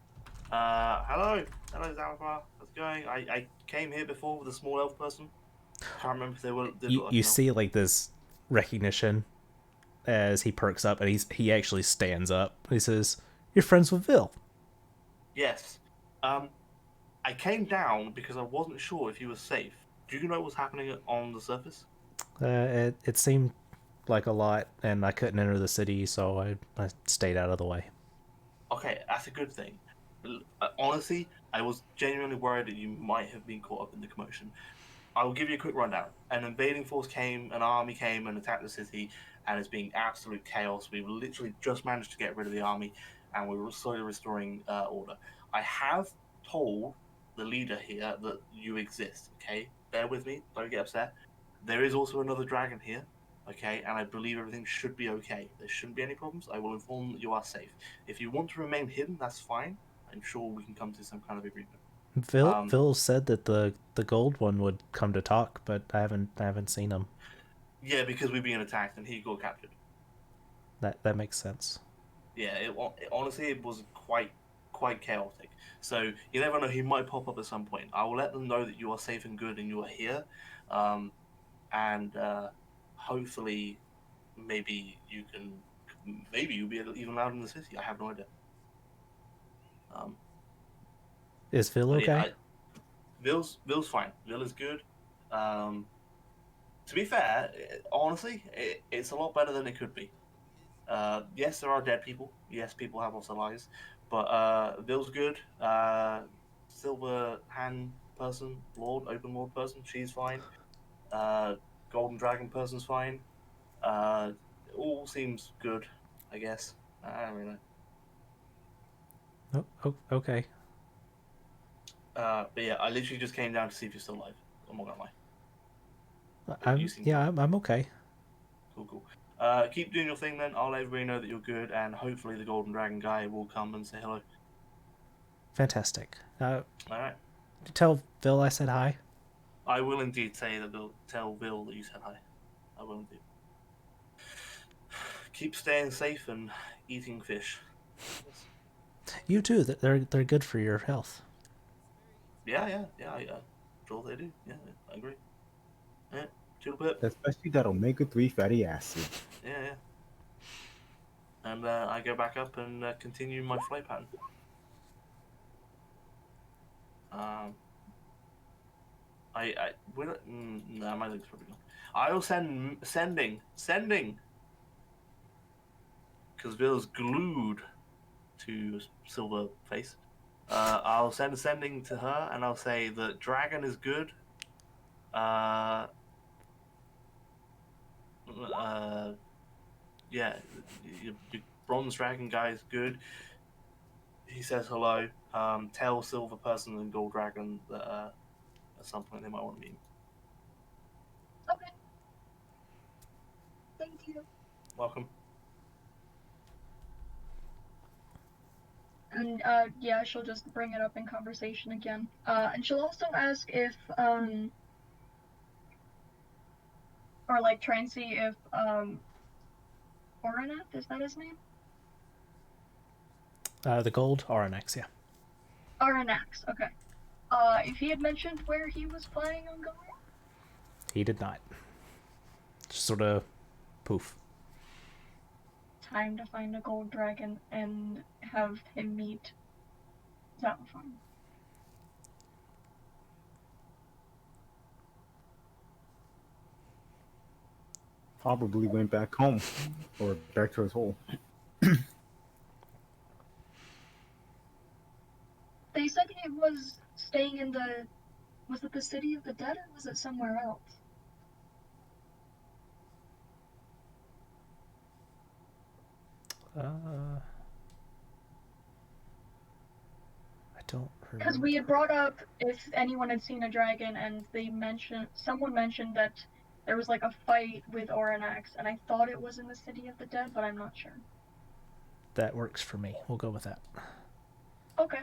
Hello, Zalfar. How's it going? I came here before with a small elf person. Can't remember if they've You got like you an elf. see like this recognition as he perks up, and he actually stands up. He says, "You're friends with Vil." Yes. Um, I came down because I wasn't sure if he was safe. Do you know what's happening on the surface? It seemed like a lot, and I couldn't enter the city, so I stayed out of the way. Okay, that's a good thing. Honestly, I was genuinely worried that you might have been caught up in the commotion. I will give you a quick rundown. An invading force came, an army came and attacked the city, and it's being absolute chaos. We've literally just managed to get rid of the army, and we're slowly restoring order. I have told the leader here that you exist. Okay, bear with me. Don't get upset. There is also another dragon here. Okay, and I believe everything should be okay. There shouldn't be any problems. I will inform that you are safe. If you want to remain hidden, that's fine. I'm sure we can come to some kind of agreement. Phil said that the gold one would come to talk, but I haven't seen him. Yeah, because we're being attacked and he got captured. That makes sense. Yeah, honestly it was quite chaotic. So you never know, he might pop up at some point. I will let them know that you are safe and good and you are here, um, and hopefully maybe you'll be even allowed in the city. I have no idea. Um, Is Phil but yeah, okay? Ville's fine. Ville is good. Um, to be fair, honestly, it's a lot better than it could be. Yes, there are dead people. Yes, people have lost their lives. But Bill's good. Silver hand person, Lord, open Lord person, she's fine. Uh, Golden Dragon person's fine. Uh, all seems good, I guess. I don't really know. Oh, okay. But yeah, I literally just came down to see if you're still alive. I'm not gonna lie. But you I'm seem yeah, fine. I'm okay. Cool. Keep doing your thing then. I'll let everybody know that you're good, and hopefully the Golden Dragon guy will come and say hello. Fantastic. All right. Tell Phil I said hi. I will indeed say that tell Bill that you said hi. I will indeed. Keep staying safe and eating fish. Yes. You too. They're good for your health. Yeah. Sure they do. Yeah, I agree. Yeah, toodle pip. Especially that omega-3 fatty acid. Yeah. And I go back up and continue my flight pattern. Um, I will. No, my leg's probably gone. I will sending because Bill's glued to Silver Face. I'll send a sending to her, and I'll say that Dragon is good. Uh, yeah, your Bronze Dragon guy is good. He says hello. Tell Silver Person and Gold Dragon that at some point they might want to meet him. Okay, thank you. Welcome. And yeah, she'll just bring it up in conversation again. And she'll also ask if or like try and see if Oranath, is that his name? The gold RNX, yeah. Aranax, okay. If he had mentioned where he was planning on going? He did not. Just sort of poof. Time to find a gold dragon and have him meet Xylophone. Probably went back home or back to his hole. They said he was staying in the. Was it the City of the Dead or was it somewhere else? I don't Because remember. we had brought up if anyone had seen a dragon, and someone mentioned that there was like a fight with Oranax, and I thought it was in the City of the Dead, but I'm not sure. That works for me. We'll go with that. Okay.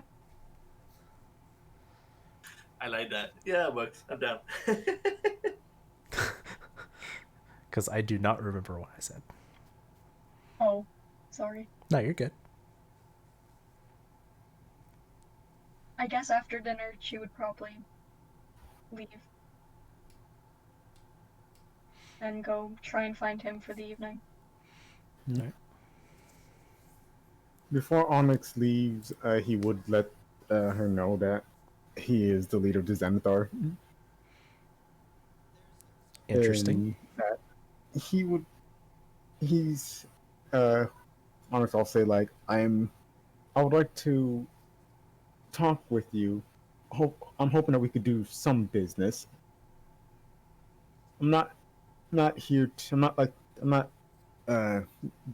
I like that. Yeah, it works. I'm down. Because I do not remember what I said. Oh, sorry. No, you're good. I guess after dinner she would probably leave and go try and find him for the evening. All right. Before Onyx leaves, he would let her know that he is the leader of the Xanathar. Interesting. And that he's uh Onyx, I'll say like I would like to talk with you. I'm hoping that we could do some business. I'm not here to, I'm not uh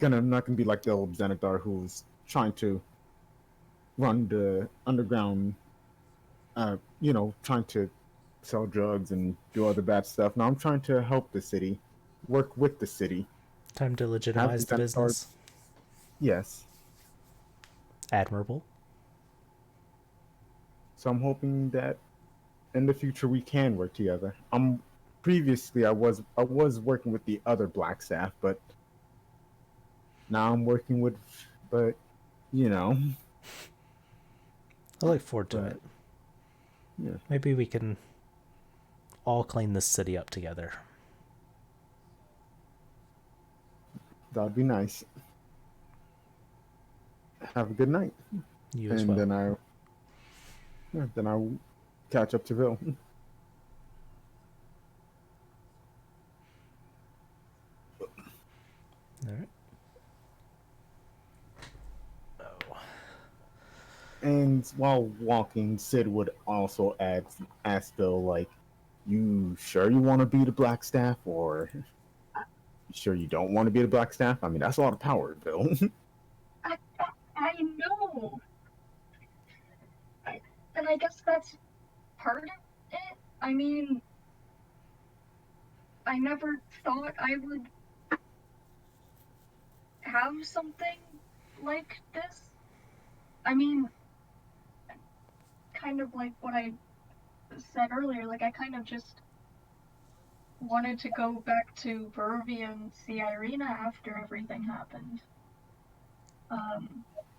I'm not gonna be like the old Xanathar who's trying to run the underground, trying to sell drugs and do other bad stuff. Now I'm trying to help the city, work with the city, Time to have legitimize the Xanathar. business. Yes. Admirable. So I'm hoping that in the future we can work together. Previously I was working with the other black staff, but now I'm working with, but you know, I look forward to but it. yeah, Maybe we can all clean this city up together. that'd be nice. Have a good night, You as and well. then I'll catch up to Bill. All right. Oh. And while walking, Sid would also ask Bill, like, "You sure you want to be the black staff, or you sure you don't want to be the black staff? I mean, that's a lot of power, Bill." I know. And I guess that's part of it. I mean, I never thought I would have something like this. I mean, kind of like what I said earlier, like I kind of just wanted to go back to Barovia and see Irina after everything happened.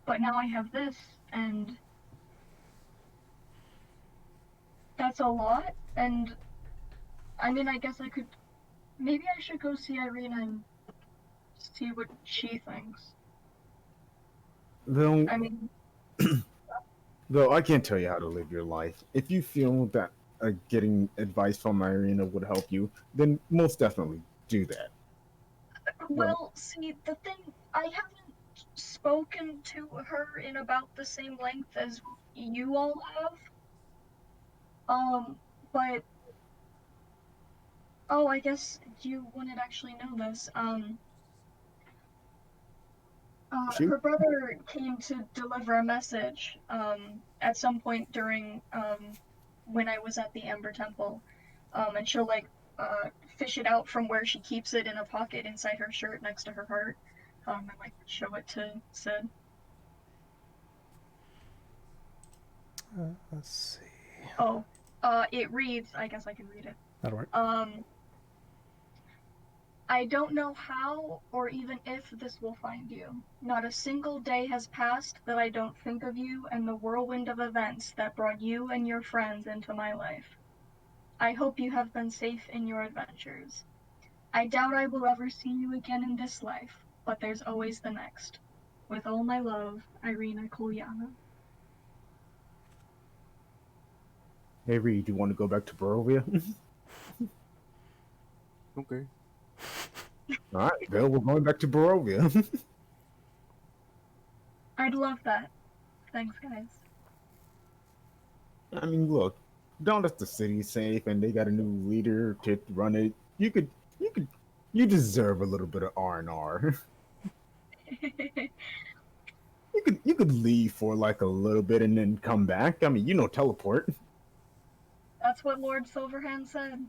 But now I have this, and that's a lot. And I mean, I guess maybe I should go see Irina and see what she thinks. Bill, I mean, Bill, I can't tell you how to live your life. If you feel that getting advice from Irina would help you, then most definitely do that. well, see, the thing, I haven't spoken to her in about the same length as you all have. But oh, I guess you wouldn't actually know this. Shoot. Her brother came to deliver a message, at some point during, when I was at the Amber Temple. And she'll, like, fish it out from where she keeps it in a pocket inside her shirt next to her heart, and, like, show it to Sid. Let's see. Oh, it reads, I guess I can read it. That'll work. I don't know how or even if this will find you. Not a single day has passed that I don't think of you and the whirlwind of events that brought you and your friends into my life. I hope you have been safe in your adventures. I doubt I will ever see you again in this life, but there's always the next. With all my love, Irina Kolyana. Hey, Reed, do you want to go back to Barovia? Okay. All right, Bill, we're going back to Barovia. I'd love that. Thanks, guys. I mean, look, now that the city's safe and they got a new leader to run it, you deserve a little bit of R&R. You could leave for like a little bit and then come back. I mean, teleport. That's what Lord Silverhand said.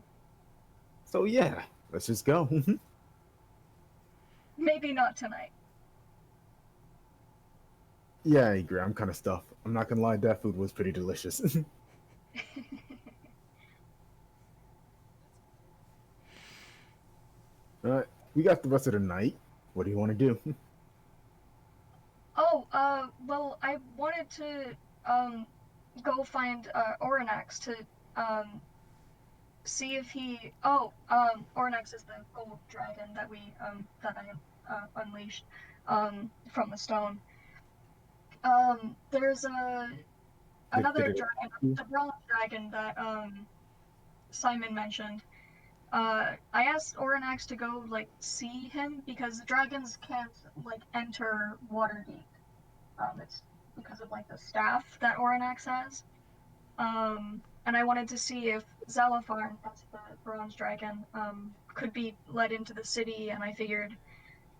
So yeah, let's just go. Maybe not tonight. Yeah, I agree. I'm kind of stuffed. I'm not gonna lie, that food was pretty delicious. We got the rest of the night. What do you want to do? Oh, well, I wanted to, go find, Oranax to, see if he, Oranax is the gold dragon that that I, unleashed, from the stone. There's another Did it? dragon, the bronze dragon that, Simon mentioned. I asked Oranax to go, like, see him because the dragons can't, like, enter Waterdeep. It's because of, like, the staff that Oranax has. And I wanted to see if Zalafar, that's the bronze dragon, could be led into the city, and I figured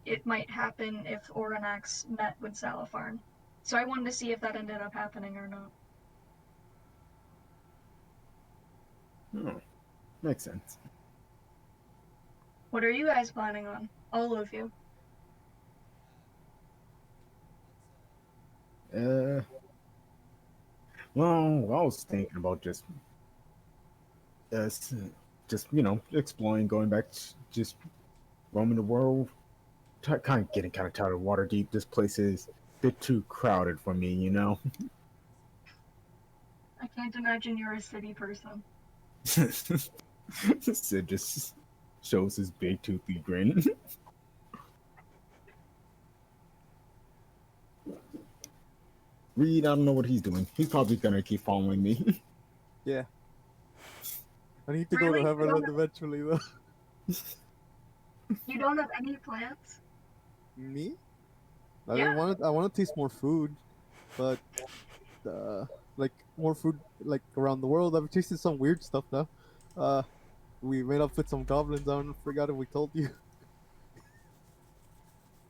it might happen if Oranax met with Zalafarn. So I wanted to see if that ended up happening or not. Oh, makes sense. What are you guys planning on? All of you. Uh, well, I was thinking about s- just exploring, going back, just roaming the world. Kind of getting kind of tired of Waterdeep. This place is a bit too crowded for me, you know. I can't imagine you're a city person. Sid just shows his big toothy grin. Reed, I don't know what he's doing. He's probably gonna keep following me. Yeah. I need to go Really? to Heavenland eventually, though. You don't have any plans? Me? Yeah. I want to taste more food, but like more food like around the world. I've tasted some weird stuff now. Uh, we made up with some goblins. I forgot if we told you.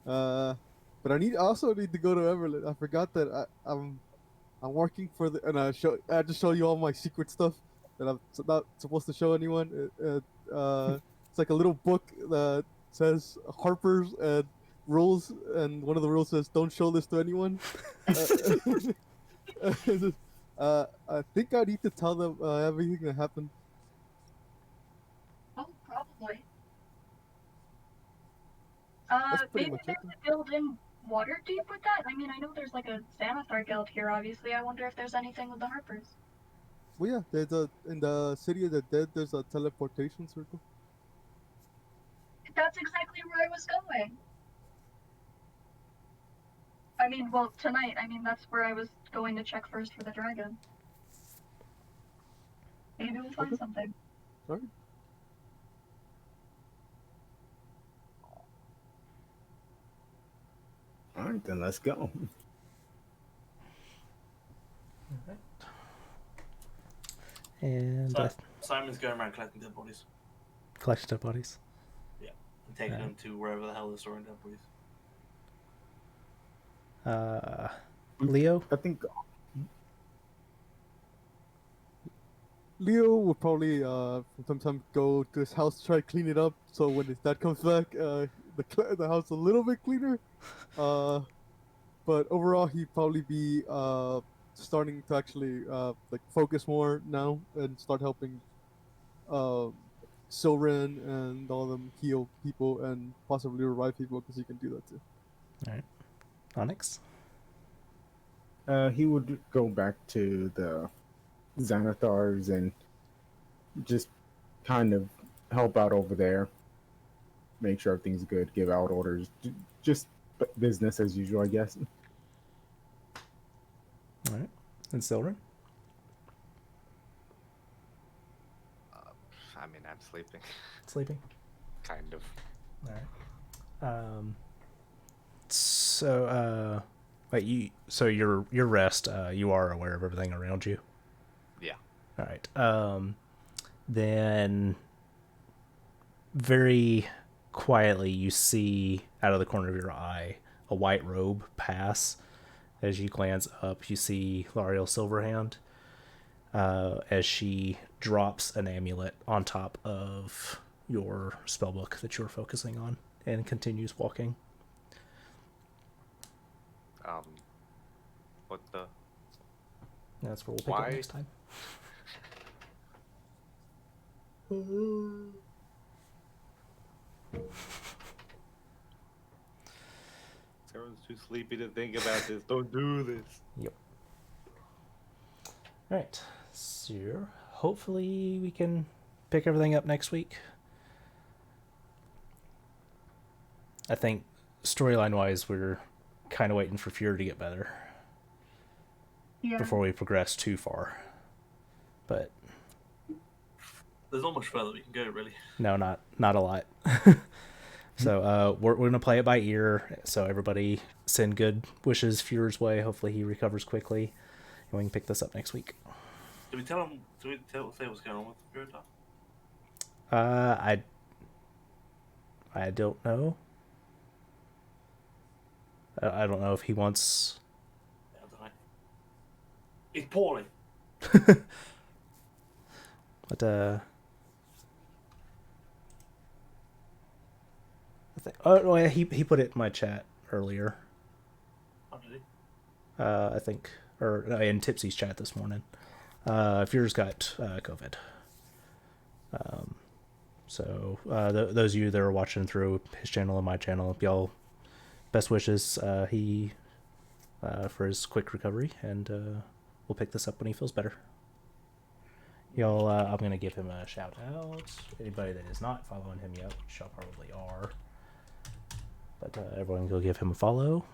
But I also need to go to Everland. I forgot that I'm working for the and I just show you all my secret stuff that I'm not supposed to show anyone. It's like a little book that says Harper's and rules, and one of the rules says don't show this to anyone. I think I need to tell them everything that happened. Oh, probably. That's pretty Maybe much they it. could build in Waterdeep with that? I mean, I know there's like a Xanathar guild here, obviously. I wonder if there's anything with the Harpers. Well, yeah, there's a in the city of the dead. There's a teleportation circle. That's exactly where I was going. I mean, well, tonight. I mean, that's where I was going to check first for the dragon. Maybe we'll find Okay. something. Sorry. All right, then let's go. And So Simon's going around collecting dead bodies. collection dead bodies. Yeah, and taking Yeah. them to wherever the hell they're storing dead bodies. Leo? I think Leo will probably from time to time go to his house, try to clean it up. So when his dad comes back, the house a little bit cleaner. But overall, he'd probably be starting to actually like focus more now and start helping uh, Silren and all of them heal people and possibly revive people because he can do that too. All right. Onyx? he would go back to the Xanathars and just kind of help out over there, make sure everything's good, give out orders, just business as usual, I guess. All right. And Silren? I mean, I'm sleeping. Sleeping? Kind of. All right. So, wait, your rest, you are aware of everything around you? Yeah. All right. Then very quietly you see out of the corner of your eye a white robe pass. As you glance up, you see L'Ariel Silverhand as she drops an amulet on top of your spellbook that you're focusing on and continues walking. What the? That's where we'll pick up Why? next time. Sarah's too sleepy to think about this. Don't do this. Yep. All right. So hopefully we can pick everything up next week. I think storyline wise, we're kind of waiting for Fury to get better Yeah. before we progress too far. But There's not much further we can go, really. no, not a lot. So we're gonna play it by ear. So everybody send good wishes Fury's way. Hopefully he recovers quickly, and we can pick this up next week. Do we tell him? Do we say what's going on with the Puritan? I don't know. I don't know if he wants. Yeah, I don't know. He's poorly. But I think, oh yeah, he put it in my chat earlier. Oh, did he? I think, or in Tipsy's chat this morning. Fury's got COVID. So those of you that are watching through his channel and my channel, y'all, best wishes. He for his quick recovery, and we'll pick this up when he feels better. Y'all, I'm gonna give him a shout out. Anybody that is not following him yet, which y'all probably are, but everyone go give him a follow.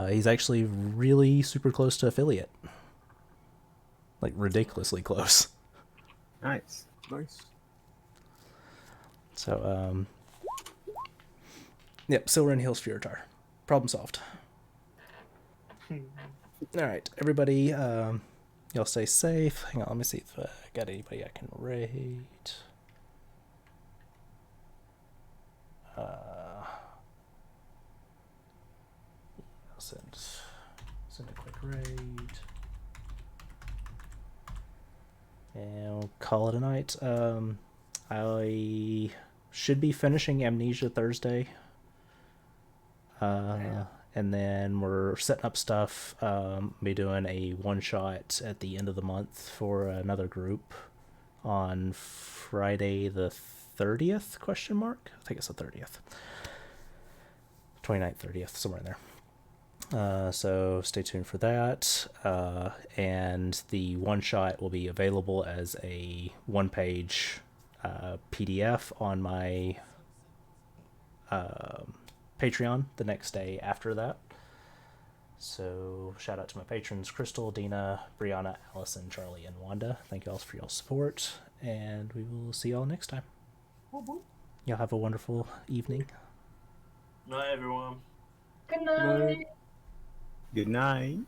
He's actually really super close to affiliate, like ridiculously close. Nice. Nice. So, yep, Silver and Hills Furitar. Problem solved. Alright, everybody, y'all stay safe. Hang on, let me see if I got anybody I can rate. I'll send a quick raid. And we'll call it a night. I should be finishing Amnesia Thursday. And then we're setting up stuff. Be doing a one-shot at the end of the month for another group on Friday the 30th, question mark? I think it's the 30th. 29th, 30th, somewhere in there. So stay tuned for that. And the one-shot will be available as a one-page PDF on my Patreon the next day after that. So shout out to my patrons Crystal, Dina, Brianna, Allison, Charlie, and Wanda. Thank you all for your support, and we will see y'all next time. Y'all have a wonderful evening. Night, everyone. Good night. Night. Good night.